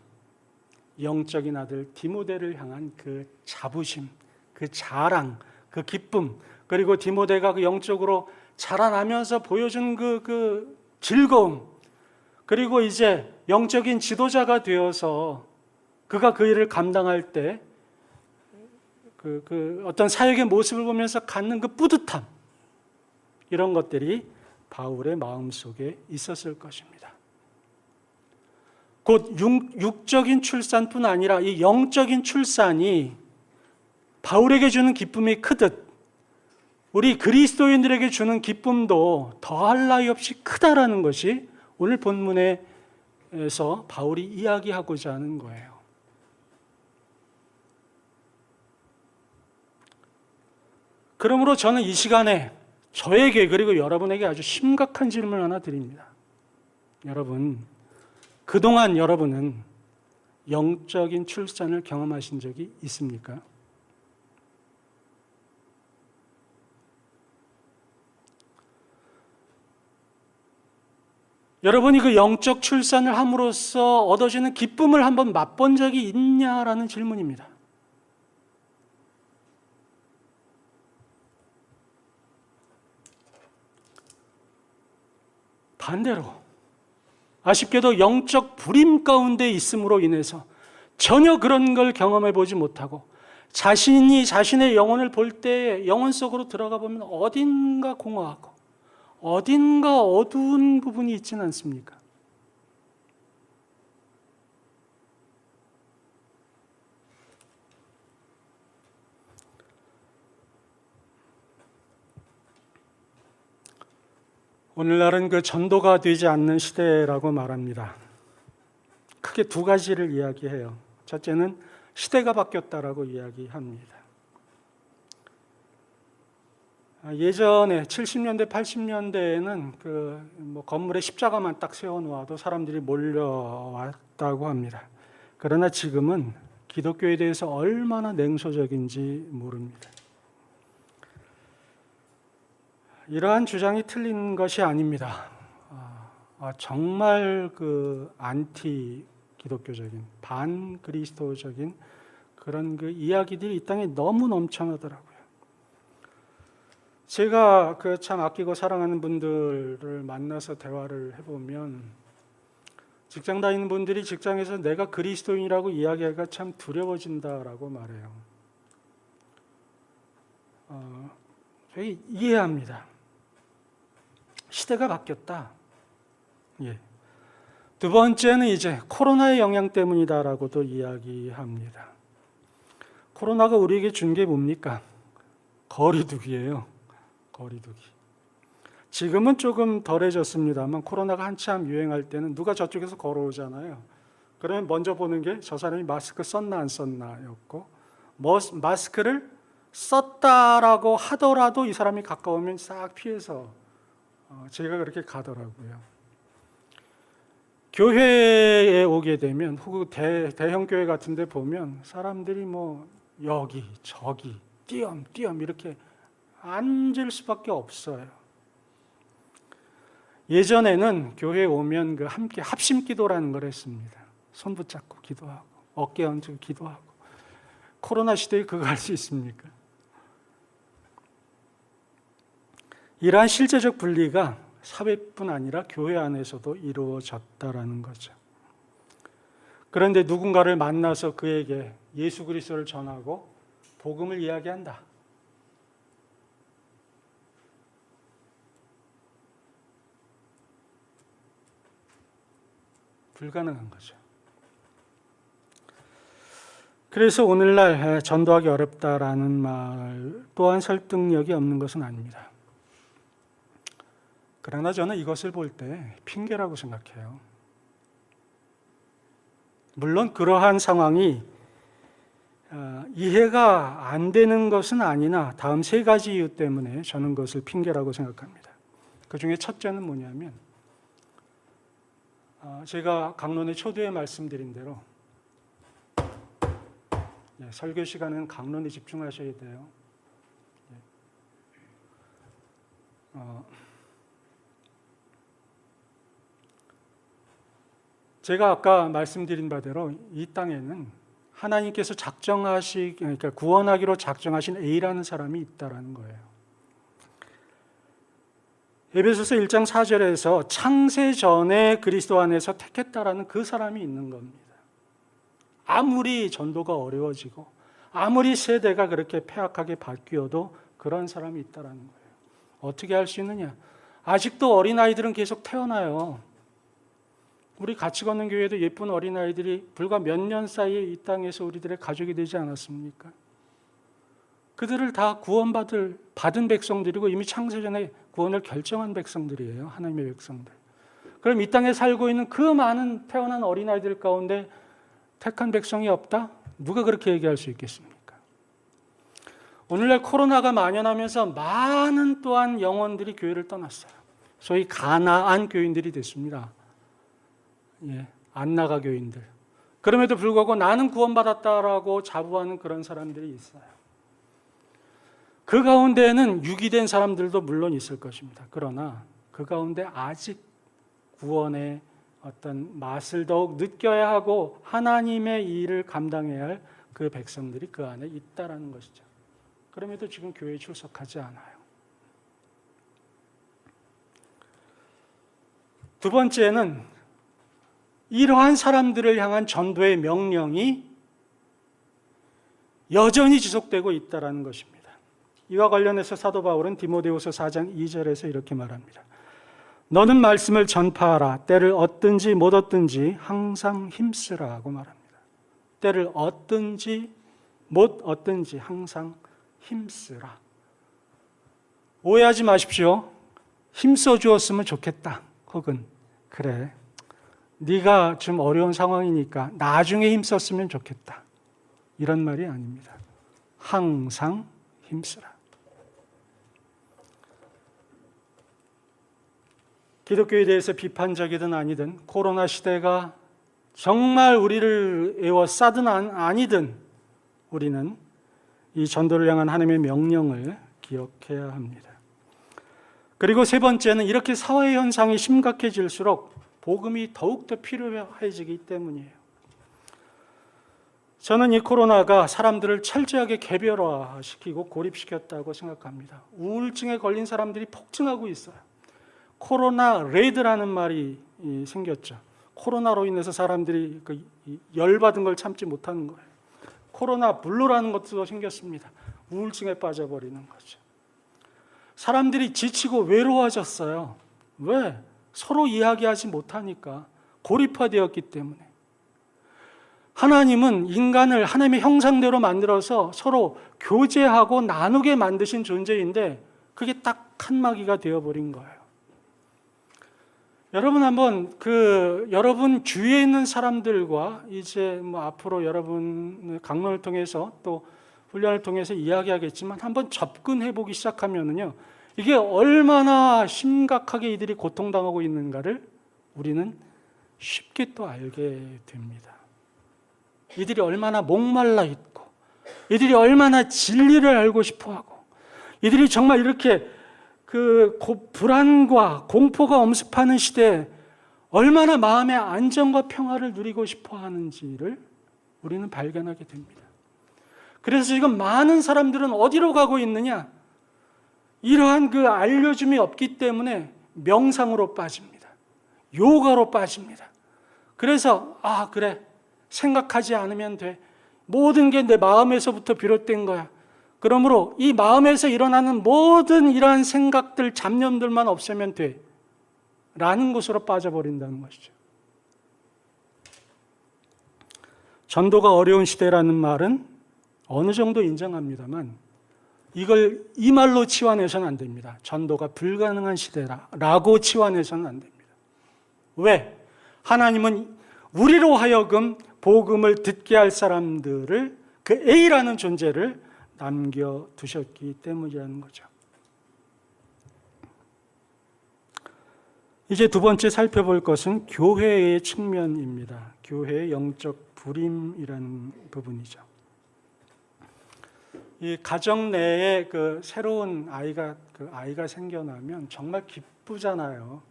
영적인 아들 디모데를 향한 그 자부심, 그 자랑, 그 기쁨, 그리고 디모데가 그 영적으로 자라나면서 보여준 그 즐거움, 그리고 이제 영적인 지도자가 되어서 그가 그 일을 감당할 때 그 어떤 사역의 모습을 보면서 갖는 그 뿌듯함, 이런 것들이 바울의 마음속에 있었을 것입니다. 곧 육적인 출산뿐 아니라 이 영적인 출산이 바울에게 주는 기쁨이 크듯 우리 그리스도인들에게 주는 기쁨도 더할 나위 없이 크다라는 것이 오늘 본문에서 바울이 이야기하고자 하는 거예요. 그러므로 저는 이 시간에 저에게 그리고 여러분에게 아주 심각한 질문 하나 드립니다. 여러분, 그동안 여러분은 영적인 출산을 경험하신 적이 있습니까? 여러분이 그 영적 출산을 함으로써 얻어지는 기쁨을 한번 맛본 적이 있냐라는 질문입니다. 반대로 아쉽게도 영적 불임 가운데 있음으로 인해서 전혀 그런 걸 경험해 보지 못하고 자신이 자신의 영혼을 볼 때 영혼 속으로 들어가 보면 어딘가 공허하고 어딘가 어두운 부분이 있지는 않습니까? 오늘날은 그 전도가 되지 않는 시대라고 말합니다. 크게 두 가지를 이야기해요. 첫째는 시대가 바뀌었다라고 이야기합니다. 예전에 70년대, 80년대에는 건물에 십자가만 딱 세워놓아도 사람들이 몰려왔다고 합니다. 그러나 지금은 기독교에 대해서 얼마나 냉소적인지 모릅니다. 이러한 주장이 틀린 것이 아닙니다. 정말 그 안티 기독교적인, 반 그리스도적인 그런 그 이야기들이 이 땅에 너무 넘쳐나더라고요. 제가 그 참 아끼고 사랑하는 분들을 만나서 대화를 해보면 직장 다니는 분들이 직장에서 내가 그리스도인이라고 이야기하기가 참 두려워진다라고 말해요. 저희 이해합니다. 시대가 바뀌었다. 예. 두 번째는 이제 코로나의 영향 때문이다라고도 이야기합니다. 코로나가 우리에게 준 게 뭡니까? 거리두기예요. 거리두기. 지금은 조금 덜해졌습니다만 코로나가 한참 유행할 때는 누가 저쪽에서 걸어오잖아요. 그러면 먼저 보는 게 저 사람이 마스크 썼나 안 썼나였고, 마스크를 썼다라고 하더라도 이 사람이 가까우면 싹 피해서 제가 그렇게 가더라고요. 교회에 오게 되면 혹은 대형 교회 같은 데 보면 사람들이 뭐 여기 저기 띄엄띄엄 이렇게 앉을 수밖에 없어요. 예전에는 교회에 오면 그 함께 합심 기도라는 걸 했습니다. 손 붙잡고 기도하고 어깨 얹고 기도하고. 코로나 시대에 그거 할 수 있습니까? 이러한 실제적 분리가 사회뿐 아니라 교회 안에서도 이루어졌다라는 거죠. 그런데 누군가를 만나서 그에게 예수 그리스도를 전하고 복음을 이야기한다. 불가능한 거죠. 그래서 오늘날 전도하기 어렵다라는 말 또한 설득력이 없는 것은 아닙니다. 그러나 저는 이것을 볼 때 핑계라고 생각해요. 물론 그러한 상황이 이해가 안 되는 것은 아니나 다음 세 가지 이유 때문에 저는 그것을 핑계라고 생각합니다. 그 중에 첫째는 뭐냐면 제가 강론의 초두에 말씀드린 대로 설교 시간은 강론에 집중하셔야 돼요. 제가 아까 말씀드린 바대로 이 땅에는 하나님께서 그러니까 구원하기로 작정하신 A라는 사람이 있다라는 거예요. 에베소서 1장 4절에서 창세 전에 그리스도 안에서 택했다라는 그 사람이 있는 겁니다. 아무리 전도가 어려워지고 아무리 세대가 그렇게 폐악하게 바뀌어도 그런 사람이 있다라는 거예요. 어떻게 할 수 있느냐? 아직도 어린아이들은 계속 태어나요. 우리 같이 걷는 교회도 예쁜 어린아이들이 불과 몇 년 사이에 이 땅에서 우리들의 가족이 되지 않았습니까? 그들을 다 받은 백성들이고 이미 창세전에 구원을 결정한 백성들이에요. 하나님의 백성들. 그럼 이 땅에 살고 있는 그 많은 태어난 어린아이들 가운데 택한 백성이 없다? 누가 그렇게 얘기할 수 있겠습니까? 오늘날 코로나가 만연하면서 많은 또한 영혼들이 교회를 떠났어요. 소위 가나안 교인들이 됐습니다. 안 나가 교인들. 그럼에도 불구하고 나는 구원받았다라고 자부하는 그런 사람들이 있어요. 그 가운데에는 유기된 사람들도 물론 있을 것입니다. 그러나 그 가운데 아직 구원의 어떤 맛을 더욱 느껴야 하고 하나님의 일을 감당해야 할 그 백성들이 그 안에 있다라는 것이죠. 그럼에도 지금 교회에 출석하지 않아요. 두 번째는 이러한 사람들을 향한 전도의 명령이 여전히 지속되고 있다는 것입니다. 이와 관련해서 사도 바울은 디모데후서 4장 2절에서 이렇게 말합니다. 너는 말씀을 전파하라. 때를 얻든지 못 얻든지 항상 힘쓰라고 말합니다. 때를 얻든지 못 얻든지 항상 힘쓰라. 오해하지 마십시오. 힘써 주었으면 좋겠다. 혹은 그래, 네가 좀 어려운 상황이니까 나중에 힘썼으면 좋겠다. 이런 말이 아닙니다. 항상 힘쓰라. 기독교에 대해서 비판적이든 아니든 코로나 시대가 정말 우리를 에워싸든 아니든 우리는 이 전도를 향한 하나님의 명령을 기억해야 합니다. 그리고 세 번째는 이렇게 사회 현상이 심각해질수록 복음이 더욱더 필요해지기 때문이에요. 저는 이 코로나가 사람들을 철저하게 개별화시키고 고립시켰다고 생각합니다. 우울증에 걸린 사람들이 폭증하고 있어요. 코로나 레드라는 말이 생겼죠. 코로나로 인해서 사람들이 열받은 걸 참지 못하는 거예요. 코로나 블루라는 것도 생겼습니다. 우울증에 빠져버리는 거죠. 사람들이 지치고 외로워졌어요. 왜? 서로 이야기하지 못하니까. 고립화되었기 때문에. 하나님은 인간을 하나님의 형상대로 만들어서 서로 교제하고 나누게 만드신 존재인데 그게 딱 칸막이가 되어버린 거예요. 여러분 한번 여러분 주위에 있는 사람들과 이제 앞으로 여러분 강론을 통해서 또 훈련을 통해서 이야기하겠지만 한번 접근해 보기 시작하면은요, 이게 얼마나 심각하게 이들이 고통당하고 있는가를 우리는 쉽게 또 알게 됩니다. 이들이 얼마나 목말라 있고, 이들이 얼마나 진리를 알고 싶어하고, 이들이 정말 이렇게 불안과 공포가 엄습하는 시대에 얼마나 마음의 안정과 평화를 누리고 싶어하는지를 우리는 발견하게 됩니다. 그래서 지금 많은 사람들은 어디로 가고 있느냐? 이러한 알려줌이 없기 때문에 명상으로 빠집니다. 요가로 빠집니다. 그래서 그래, 생각하지 않으면 돼. 모든 게 내 마음에서부터 비롯된 거야. 그러므로 이 마음에서 일어나는 모든 이러한 생각들, 잡념들만 없애면 돼. 라는 곳으로 빠져버린다는 것이죠. 전도가 어려운 시대라는 말은 어느 정도 인정합니다만 이걸 이 말로 치환해서는 안 됩니다. 전도가 불가능한 시대라고 치환해서는 안 됩니다. 왜? 하나님은 우리로 하여금 복음을 듣게 할 사람들을 그 A라는 존재를 남겨두셨기 때문이라는 거죠. 이제 두 번째 살펴볼 것은 교회의 측면입니다. 교회의 영적 불임이라는 부분이죠. 이 가정 내에 새로운 아이가 생겨나면 정말 기쁘잖아요.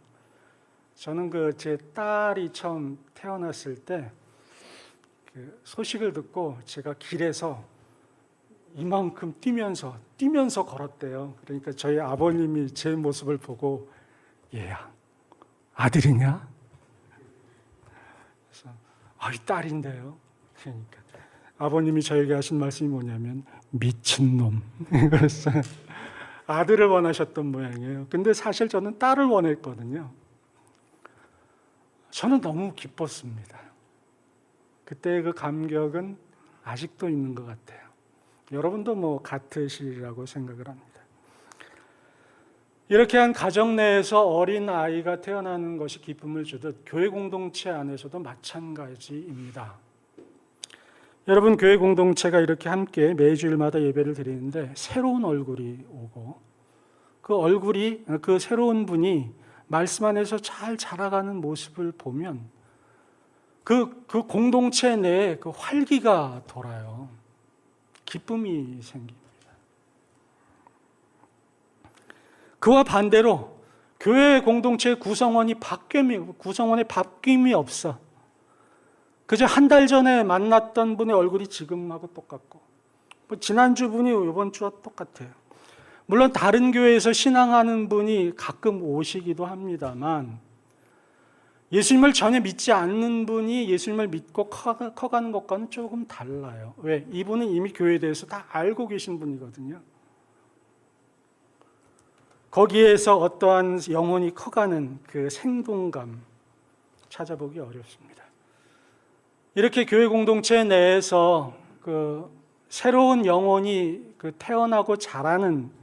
저는 제 딸이 처음 태어났을 때 소식을 듣고 제가 길에서 이만큼 뛰면서 걸었대요. 그러니까 저희 아버님이 제 모습을 보고 얘야, 아들이냐? 그래서 이 딸인데요. 그러니까 아버님이 저에게 하신 말씀이 뭐냐면 미친놈. 그래서 아들을 원하셨던 모양이에요. 근데 사실 저는 딸을 원했거든요. 저는 너무 기뻤습니다. 그때의 그 감격은 아직도 있는 것 같아요. 여러분도 같으시리라고 생각을 합니다. 이렇게 한 가정 내에서 어린 아이가 태어나는 것이 기쁨을 주듯 교회 공동체 안에서도 마찬가지입니다. 여러분, 교회 공동체가 이렇게 함께 매주일마다 예배를 드리는데 새로운 얼굴이 오고 그 새로운 분이 말씀 안에서 잘 자라가는 모습을 보면 그 공동체 내에 활기가 돌아요. 기쁨이 생깁니다. 그와 반대로 교회 공동체의 구성원에 바뀜이 없어. 그저 한 달 전에 만났던 분의 얼굴이 지금하고 똑같고 지난주 분이 이번 주와 똑같아요. 물론 다른 교회에서 신앙하는 분이 가끔 오시기도 합니다만 예수님을 전혀 믿지 않는 분이 예수님을 믿고 커가는 것과는 조금 달라요. 왜? 이분은 이미 교회에 대해서 다 알고 계신 분이거든요. 거기에서 어떠한 영혼이 커가는 그 생동감 찾아보기 어렵습니다. 이렇게 교회 공동체 내에서 새로운 영혼이 태어나고 자라는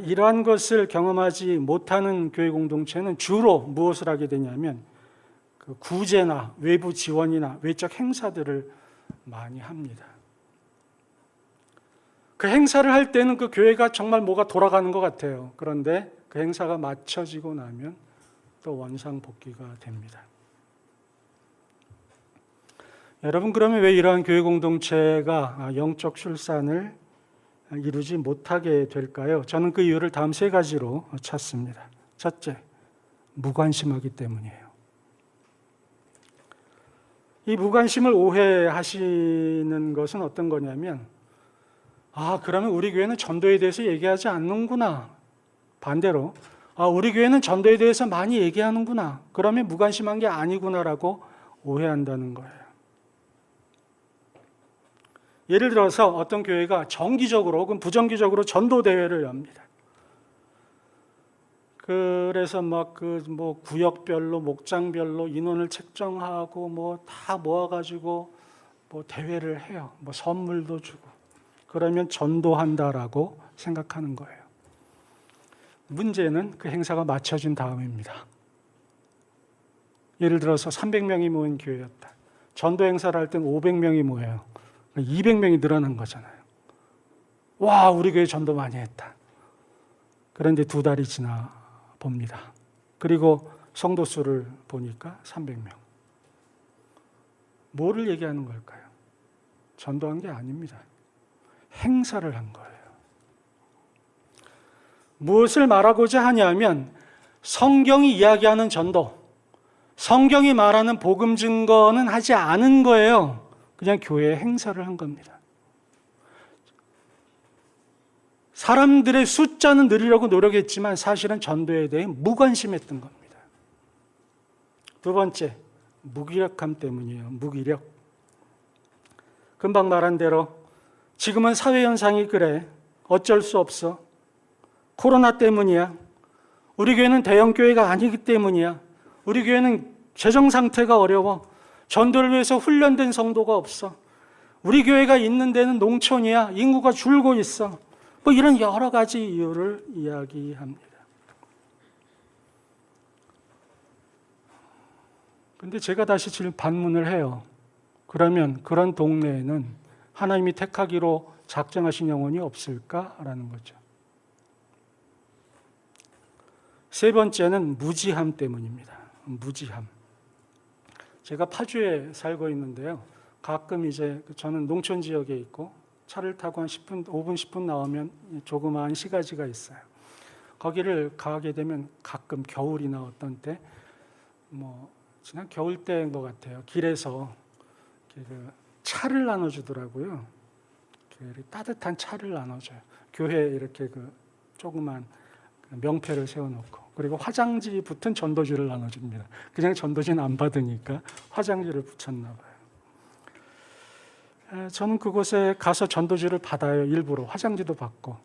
이러한 것을 경험하지 못하는 교회 공동체는 주로 무엇을 하게 되냐면 구제나 외부 지원이나 외적 행사들을 많이 합니다. 그 행사를 할 때는 그 교회가 정말 뭐가 돌아가는 것 같아요. 그런데 그 행사가 마쳐지고 나면 또 원상복귀가 됩니다. 여러분, 그러면 왜 이러한 교회 공동체가 영적 출산을 이루지 못하게 될까요? 저는 그 이유를 다음 세 가지로 찾습니다. 첫째, 무관심하기 때문이에요. 이 무관심을 오해하시는 것은 어떤 거냐면 그러면 우리 교회는 전도에 대해서 얘기하지 않는구나. 반대로 우리 교회는 전도에 대해서 많이 얘기하는구나. 그러면 무관심한 게 아니구나라고 오해한다는 거예요. 예를 들어서 어떤 교회가 정기적으로 혹은 부정기적으로 전도대회를 엽니다. 그래서 구역별로, 목장별로 인원을 책정하고 다 모아가지고 대회를 해요. 선물도 주고. 그러면 전도한다라고 생각하는 거예요. 문제는 그 행사가 마쳐진 다음입니다. 예를 들어서 300명이 모인 교회였다. 전도 행사를 할 땐 500명이 모여요. 200명이 늘어난 거잖아요. 와, 우리 교회 전도 많이 했다. 그런데 2달이 지나 봅니다. 그리고 성도 수를 보니까 300명. 뭐를 얘기하는 걸까요? 전도한 게 아닙니다. 행사를 한 거예요. 무엇을 말하고자 하냐면 성경이 이야기하는 전도, 성경이 말하는 복음 증거는 하지 않은 거예요. 그냥 교회에 행사를 한 겁니다. 사람들의 숫자는 늘리려고 노력했지만 사실은 전도에 대해 무관심했던 겁니다. 2번째, 무기력함 때문이에요. 무기력. 금방 말한 대로 지금은 사회현상이 그래. 어쩔 수 없어. 코로나 때문이야. 우리 교회는 대형교회가 아니기 때문이야. 우리 교회는 재정 상태가 어려워. 전도를 위해서 훈련된 성도가 없어. 우리 교회가 있는 데는 농촌이야. 인구가 줄고 있어. 이런 여러 가지 이유를 이야기합니다. 근데 제가 다시 반문을 해요. 그러면 그런 동네에는 하나님이 택하기로 작정하신 영혼이 없을까라는 거죠. 3번째는 무지함 때문입니다. 무지함. 제가 파주에 살고 있는데요. 가끔 저는 농촌 지역에 있고 차를 타고 한 5분, 10분 나오면 조그마한 시가지가 있어요. 거기를 가게 되면 가끔 겨울이나 어떤 때, 지난 겨울 때인 것 같아요. 길에서 차를 나눠주더라고요. 따뜻한 차를 나눠줘요. 교회에 이렇게 조그만 명패를 세워놓고. 그리고 화장지 붙은 전도지를 나눠줍니다. 그냥 전도지는 안 받으니까 화장지를 붙였나 봐요. 저는 그곳에 가서 전도지를 받아요. 일부러 화장지도 받고.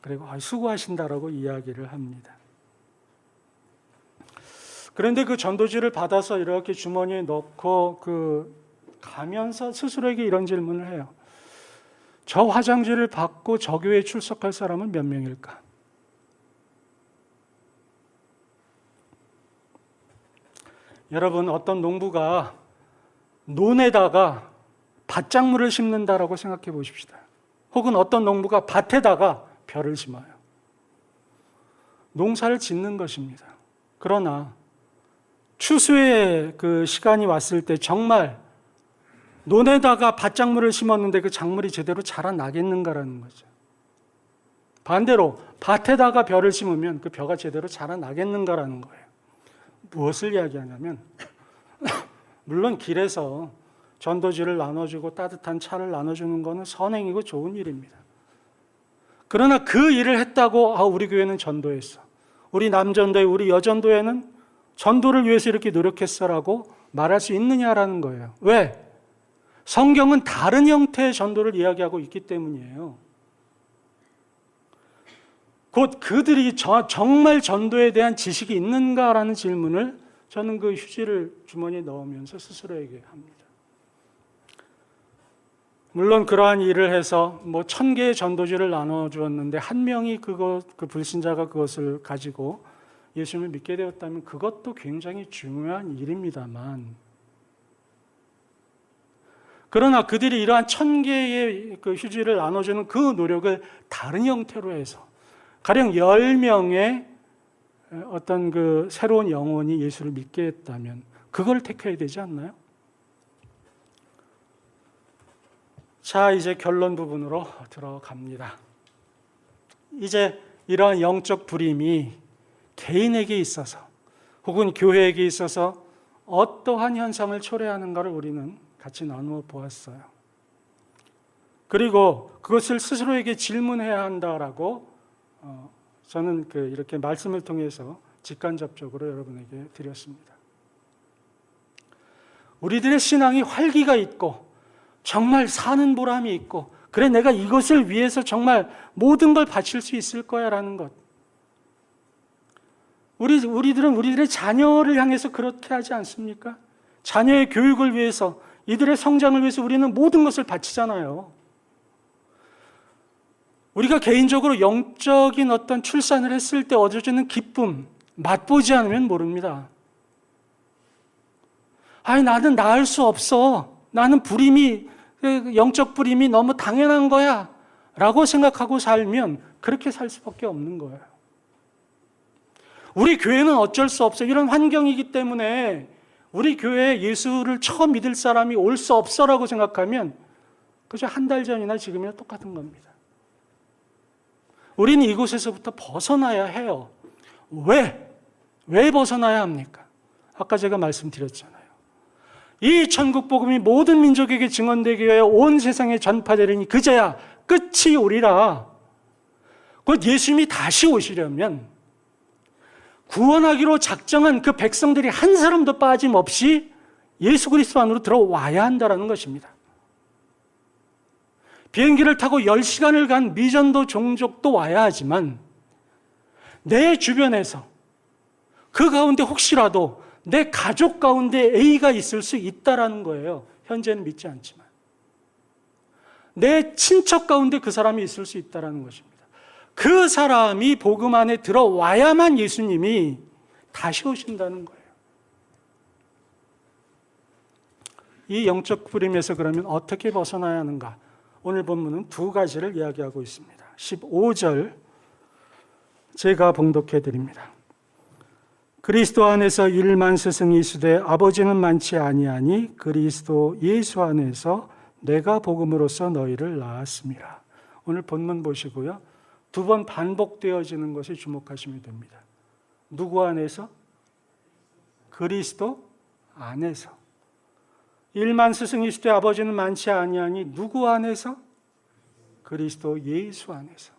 그리고 수고하신다라고 이야기를 합니다. 그런데 그 전도지를 받아서 이렇게 주머니에 넣고 가면서 스스로에게 이런 질문을 해요. 저 화장지를 받고 저 교회에 출석할 사람은 몇 명일까? 여러분, 어떤 농부가 논에다가 밭작물을 심는다라고 생각해 보십시다. 혹은 어떤 농부가 밭에다가 벼를 심어요. 농사를 짓는 것입니다. 그러나 추수의 시간이 왔을 때 정말 논에다가 밭작물을 심었는데 그 작물이 제대로 자라나겠는가라는 거죠. 반대로 밭에다가 벼를 심으면 그 벼가 제대로 자라나겠는가라는 거예요. 무엇을 이야기하냐면 물론 길에서 전도지를 나눠주고 따뜻한 차를 나눠주는 것은 선행이고 좋은 일입니다. 그러나 그 일을 했다고 우리 교회는 전도했어. 우리 남전도회, 우리 여전도회는 전도를 위해서 이렇게 노력했어라고 말할 수 있느냐라는 거예요. 왜? 성경은 다른 형태의 전도를 이야기하고 있기 때문이에요. 곧 그들이 정말 전도에 대한 지식이 있는가라는 질문을 저는 그 휴지를 주머니에 넣으면서 스스로에게 합니다. 물론 그러한 일을 해서 1000개의 전도지를 나눠주었는데 한 명이 그 불신자가 그것을 가지고 예수님을 믿게 되었다면 그것도 굉장히 중요한 일입니다만, 그러나 그들이 이러한 1000개의 그 휴지를 나눠주는 그 노력을 다른 형태로 해서 가령 10명의 어떤 새로운 영혼이 예수를 믿게 했다면 그걸 택해야 되지 않나요? 자, 이제 결론 부분으로 들어갑니다. 이제 이러한 영적 불임이 개인에게 있어서 혹은 교회에게 있어서 어떠한 현상을 초래하는가를 우리는 같이 나누어 보았어요. 그리고 그것을 스스로에게 질문해야 한다라고 저는 이렇게 말씀을 통해서 직간접적으로 여러분에게 드렸습니다. 우리들의 신앙이 활기가 있고 정말 사는 보람이 있고, 그래 내가 이것을 위해서 정말 모든 걸 바칠 수 있을 거야 라는 것. 우리들은 우리들의 자녀를 향해서 그렇게 하지 않습니까? 자녀의 교육을 위해서, 이들의 성장을 위해서 우리는 모든 것을 바치잖아요. 우리가 개인적으로 영적인 어떤 출산을 했을 때 얻어지는 기쁨, 맛보지 않으면 모릅니다. 아니, 나는 낳을 수 없어. 나는 영적 불임이 너무 당연한 거야. 라고 생각하고 살면 그렇게 살 수밖에 없는 거예요. 우리 교회는 어쩔 수 없어. 이런 환경이기 때문에 우리 교회에 예수를 처음 믿을 사람이 올 수 없어라고 생각하면 그저 한 달 전이나 지금이나 똑같은 겁니다. 우리는 이곳에서부터 벗어나야 해요. 왜 벗어나야 합니까? 아까 제가 말씀드렸잖아요. 이 천국 복음이 모든 민족에게 증언되기 위하여 온 세상에 전파되리니 그제야 끝이 오리라. 곧 예수님이 다시 오시려면 구원하기로 작정한 그 백성들이 한 사람도 빠짐없이 예수 그리스도 안으로 들어와야 한다는 것입니다. 비행기를 타고 10시간을 간 미전도 종족도 와야 하지만 내 주변에서 그 가운데 혹시라도 내 가족 가운데 A가 있을 수 있다라는 거예요. 현재는 믿지 않지만. 내 친척 가운데 그 사람이 있을 수 있다라는 것입니다. 그 사람이 복음 안에 들어와야만 예수님이 다시 오신다는 거예요. 이 영적 불임에서 그러면 어떻게 벗어나야 하는가? 오늘 본문은 두 가지를 이야기하고 있습니다. 15절 제가 봉독해 드립니다. 그리스도 안에서 일만 스승이 있으되 아버지는 많지 아니하니 그리스도 예수 안에서 내가 복음으로써 너희를 낳았습니다. 오늘 본문 보시고요. 두 번 반복되어지는 것에 주목하시면 됩니다. 누구 안에서? 그리스도 안에서. 일만 스승이 있으되 아버지는 많지 아니하니 누구 안에서? 그리스도 예수 안에서.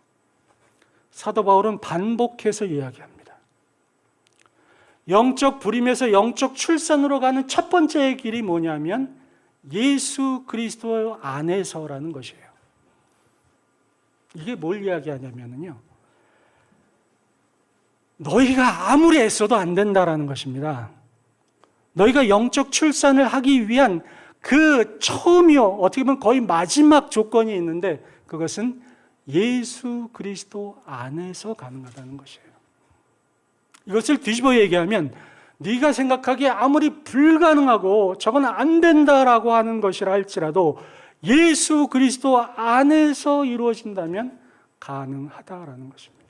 사도 바울은 반복해서 이야기합니다. 영적 불임에서 영적 출산으로 가는 첫 번째 길이 뭐냐면 예수 그리스도 안에서라는 것이에요. 이게 뭘 이야기하냐면요, 너희가 아무리 애써도 안 된다라는 것입니다. 너희가 영적 출산을 하기 위한 그 처음이요, 어떻게 보면 거의 마지막 조건이 있는데 그것은 예수 그리스도 안에서 가능하다는 것이에요. 이것을 뒤집어 얘기하면 네가 생각하기에 아무리 불가능하고 저건 안 된다라고 하는 것이라 할지라도 예수 그리스도 안에서 이루어진다면 가능하다라는 것입니다.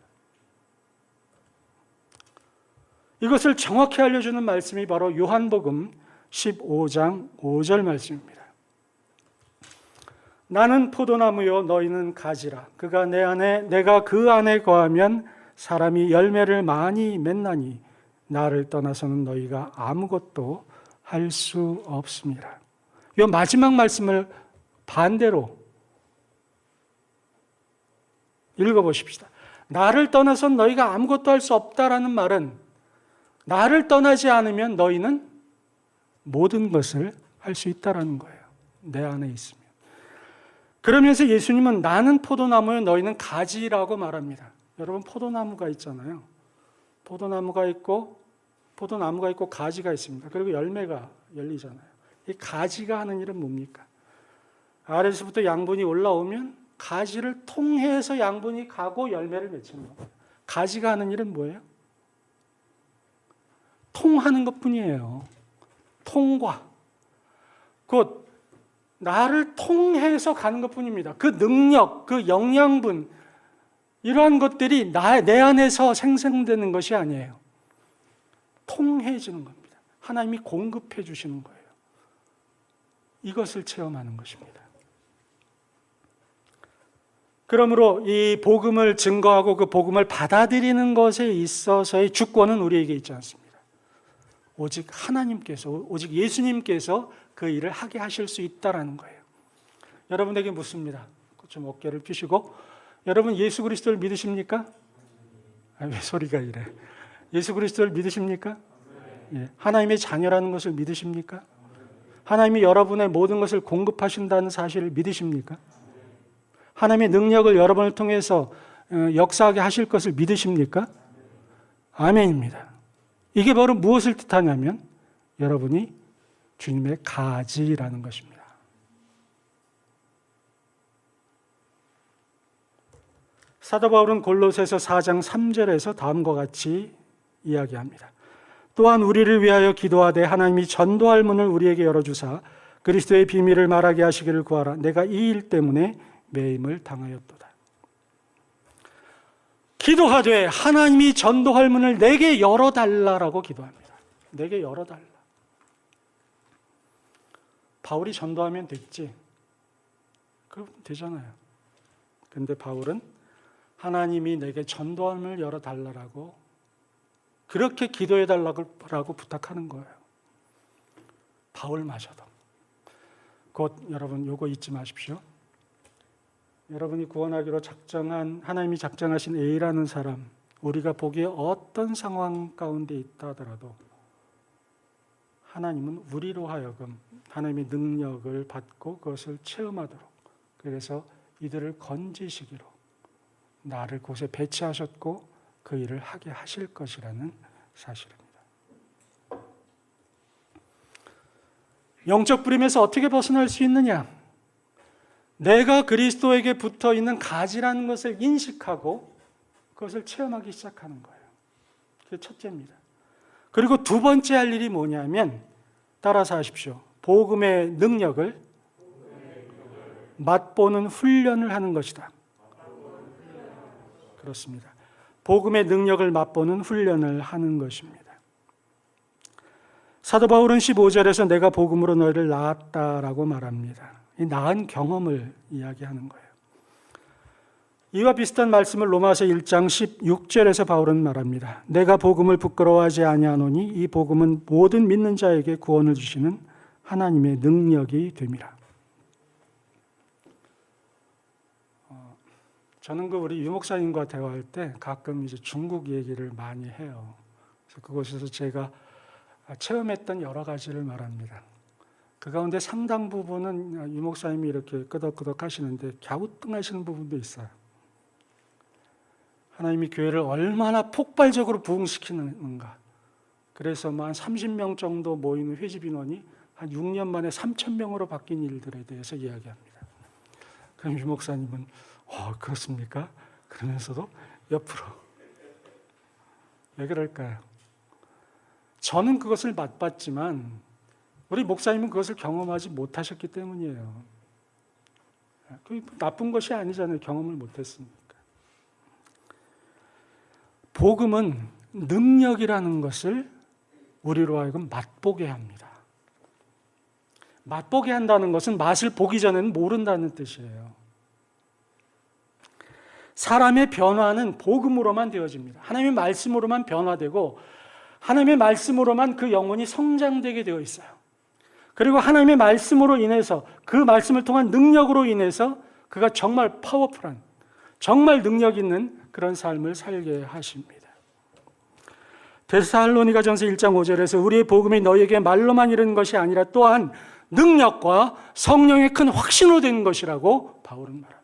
이것을 정확히 알려주는 말씀이 바로 요한복음 15장 5절 말씀입니다. 나는 포도나무요 너희는 가지라. 그가 내 안에 내가 그 안에 거하면 사람이 열매를 많이 맺나니 나를 떠나서는 너희가 아무것도 할 수 없습니다. 이 마지막 말씀을 반대로 읽어보십시다. 나를 떠나서는 너희가 아무것도 할 수 없다라는 말은 나를 떠나지 않으면 너희는 모든 것을 할 수 있다라는 거예요. 내 안에 있으면. 그러면서 예수님은 나는 포도나무요 너희는 가지라고 말합니다. 여러분 포도나무가 있잖아요. 포도나무가 있고 가지가 있습니다. 그리고 열매가 열리잖아요. 이 가지가 하는 일은 뭡니까? 아래서부터 양분이 올라오면 가지를 통해서 양분이 가고 열매를 맺히는 겁니다. 가지가 하는 일은 뭐예요? 통하는 것뿐이에요. 통과. 곧 나를 통해서 가는 것뿐입니다. 그 능력, 그 영양분, 이러한 것들이 내 안에서 생성되는 것이 아니에요. 통해지는 겁니다. 하나님이 공급해 주시는 거예요. 이것을 체험하는 것입니다. 그러므로 이 복음을 증거하고 그 복음을 받아들이는 것에 있어서의 주권은 우리에게 있지 않습니다. 오직 하나님께서, 오직 예수님께서 그 일을 하게 하실 수 있다는 거예요. 여러분에게 묻습니다. 좀 어깨를 펴시고, 여러분 예수 그리스도를 믿으십니까? 왜 소리가 이래? 예수 그리스도를 믿으십니까? 예. 하나님의 자녀라는 것을 믿으십니까? 하나님이 여러분의 모든 것을 공급하신다는 사실을 믿으십니까? 하나님의 능력을 여러분을 통해서 역사하게 하실 것을 믿으십니까? 아멘입니다. 이게 바로 무엇을 뜻하냐면 여러분이 주님의 가지라는 것입니다. 사도 바울은 골로새서 4장 3절에서 다음과 같이 이야기합니다. 또한 우리를 위하여 기도하되 하나님이 전도할 문을 우리에게 열어주사 그리스도의 비밀을 말하게 하시기를 구하라. 내가 이 일 때문에 매임을 당하였도다. 기도하되 하나님이 전도할 문을 내게 열어달라라고 기도합니다. 내게 열어달라. 바울이 전도하면 됐지. 그럼 되잖아요. 근데 바울은 하나님이 내게 전도할 문을 열어달라고 그렇게 기도해달라고 부탁하는 거예요. 바울마저도. 곧 여러분 요거 잊지 마십시오. 여러분이 구원하기로 작정한 하나님이 작정하신 A라는 사람, 우리가 보기에 어떤 상황 가운데 있다 하더라도 하나님은 우리로 하여금 하나님의 능력을 받고 그것을 체험하도록, 그래서 이들을 건지시기로 나를 곳에 배치하셨고 그 일을 하게 하실 것이라는 사실입니다. 영적 부림에서 어떻게 벗어날 수 있느냐? 내가 그리스도에게 붙어 있는 가지라는 것을 인식하고 그것을 체험하기 시작하는 거예요. 그게 첫째입니다. 그리고 두 번째 할 일이 뭐냐면, 따라서 하십시오. 복음의 능력을 맛보는 훈련을 하는 것이다. 그렇습니다. 복음의 능력을 맛보는 훈련을 하는 것입니다. 사도 바울은 15절에서 내가 복음으로 너희를 낳았다라고 말합니다. 이 낳은 경험을 이야기하는 거예요. 이와 비슷한 말씀을 로마서 1장 16절에서 바울은 말합니다. 내가 복음을 부끄러워하지 아니하노니 이 복음은 모든 믿는 자에게 구원을 주시는 하나님의 능력이 됨이라. 저는 우리 유 목사님과 대화할 때 가끔 이제 중국 얘기를 많이 해요. 그래서 그곳에서 제가 체험했던 여러 가지를 말합니다. 그 가운데 상당 부분은 유 목사님이 이렇게 끄덕끄덕 하시는데 갸우뚱하시는 부분도 있어요. 하나님이 교회를 얼마나 폭발적으로 부흥시키는가. 그래서 한 30명 정도 모이는 회집 인원이 한 6년 만에 3,000명으로 바뀐 일들에 대해서 이야기합니다. 그럼 유 목사님은 그렇습니까? 그러면서도 옆으로. 왜 그럴까요? 저는 그것을 맛봤지만 우리 목사님은 그것을 경험하지 못하셨기 때문이에요. 그게 나쁜 것이 아니잖아요. 경험을 못했으니까. 복음은 능력이라는 것을 우리로 하여금 맛보게 합니다. 맛보게 한다는 것은 맛을 보기 전에는 모른다는 뜻이에요. 사람의 변화는 복음으로만 되어집니다. 하나님의 말씀으로만 변화되고 하나님의 말씀으로만 그 영혼이 성장되게 되어 있어요. 그리고 하나님의 말씀으로 인해서, 그 말씀을 통한 능력으로 인해서 그가 정말 파워풀한, 정말 능력 있는 그런 삶을 살게 하십니다. 데살로니가전서 1장 5절에서 우리의 복음이 너희에게 말로만 이르는 것이 아니라 또한 능력과 성령의 큰 확신으로 되는 것이라고 바울은 말합니다.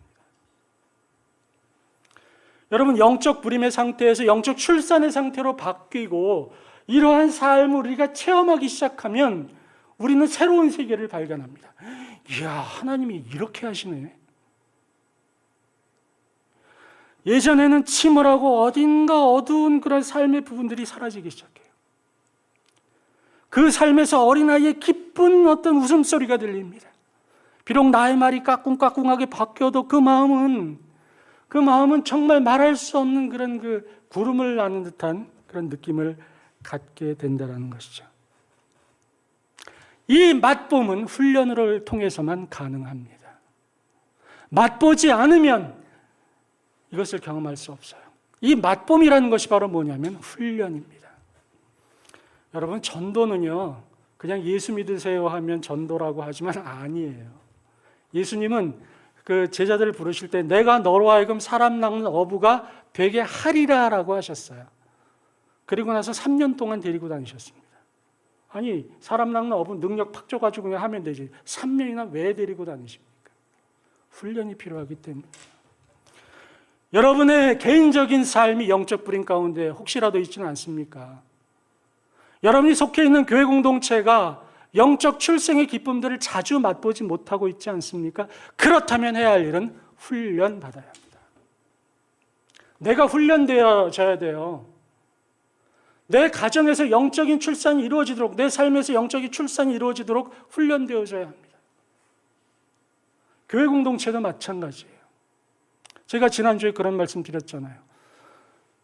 여러분, 영적 부림의 상태에서 영적 출산의 상태로 바뀌고 이러한 삶을 우리가 체험하기 시작하면 우리는 새로운 세계를 발견합니다. 이야, 하나님이 이렇게 하시네. 예전에는 침울하고 어딘가 어두운 그런 삶의 부분들이 사라지기 시작해요. 그 삶에서 어린아이의 기쁜 어떤 웃음소리가 들립니다. 비록 나의 말이 까꿍까꿍하게 바뀌어도 그 마음은 정말 말할 수 없는 그런 그 구름을 나는 듯한 그런 느낌을 갖게 된다는 것이죠. 이 맛봄은 훈련을 통해서만 가능합니다. 맛보지 않으면 이것을 경험할 수 없어요. 이 맛봄이라는 것이 바로 뭐냐면 훈련입니다. 여러분, 전도는요, 그냥 예수 믿으세요 하면 전도라고 하지만 아니에요. 예수님은 그 제자들을 부르실 때 내가 너로 하여금 사람 낚는 어부가 되게 하리라라고 하셨어요. 그리고 나서 3년 동안 데리고 다니셨습니다. 아니, 사람 낚는 어부 능력 팍 줘가지고 그냥 하면 되지. 3년이나 왜 데리고 다니십니까? 훈련이 필요하기 때문에. 여러분의 개인적인 삶이 영적 불임 가운데 혹시라도 있지는 않습니까? 여러분이 속해 있는 교회 공동체가 영적 출생의 기쁨들을 자주 맛보지 못하고 있지 않습니까? 그렇다면 해야 할 일은 훈련받아야 합니다. 내가 훈련되어져야 돼요. 내 가정에서 영적인 출산이 이루어지도록, 내 삶에서 영적인 출산이 이루어지도록 훈련되어져야 합니다. 교회 공동체도 마찬가지예요. 제가 지난주에 그런 말씀 드렸잖아요.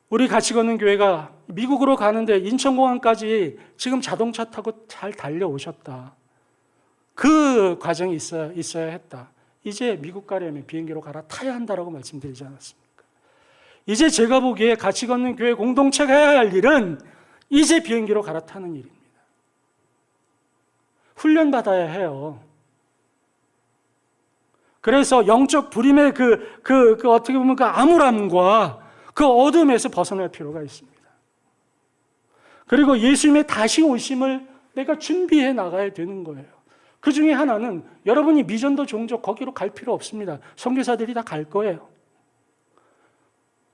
우리 같이 걷는 교회가 미국으로 가는데 인천공항까지 지금 자동차 타고 잘 달려오셨다. 그 과정이 있어야 했다. 이제 미국 가려면 비행기로 갈아타야 한다라고 말씀드리지 않았습니까? 이제 제가 보기에 같이 걷는 교회 공동체가 해야 할 일은 이제 비행기로 갈아타는 일입니다. 훈련받아야 해요. 그래서 영적 불임의 어떻게 보면 그 암울함과 그 어둠에서 벗어날 필요가 있습니다. 그리고 예수님의 다시 오심을 내가 준비해 나가야 되는 거예요. 그 중에 하나는 여러분이 미전도 종족 거기로 갈 필요 없습니다. 선교사들이 다 갈 거예요.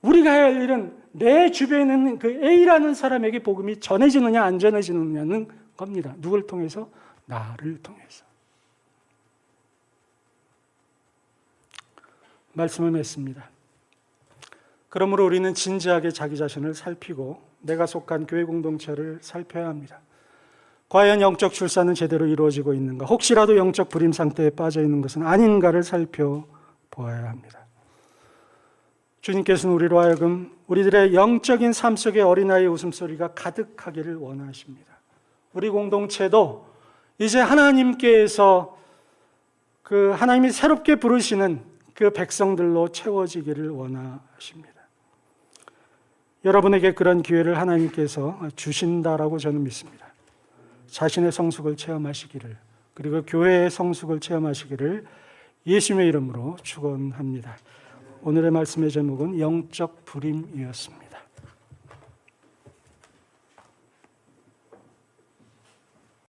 우리가 해야 할 일은 내 주변에 있는 그 A라는 사람에게 복음이 전해지느냐 안 전해지느냐는 겁니다. 누굴 통해서? 나를 통해서. 말씀을 맺습니다. 그러므로 우리는 진지하게 자기 자신을 살피고 내가 속한 교회 공동체를 살펴야 합니다. 과연 영적 출산은 제대로 이루어지고 있는가? 혹시라도 영적 불임 상태에 빠져 있는 것은 아닌가를 살펴보아야 합니다. 주님께서는 우리로 하여금 우리들의 영적인 삶 속에 어린아이의 웃음소리가 가득하기를 원하십니다. 우리 공동체도 이제 하나님께서 그 하나님이 새롭게 부르시는 그 백성들로 채워지기를 원하십니다. 여러분에게 그런 기회를 하나님께서 주신다라고 저는 믿습니다. 자신의 성숙을 체험하시기를, 그리고 교회의 성숙을 체험하시기를 예수님의 이름으로 축원합니다. 오늘의 말씀의 제목은 영적 불임이었습니다.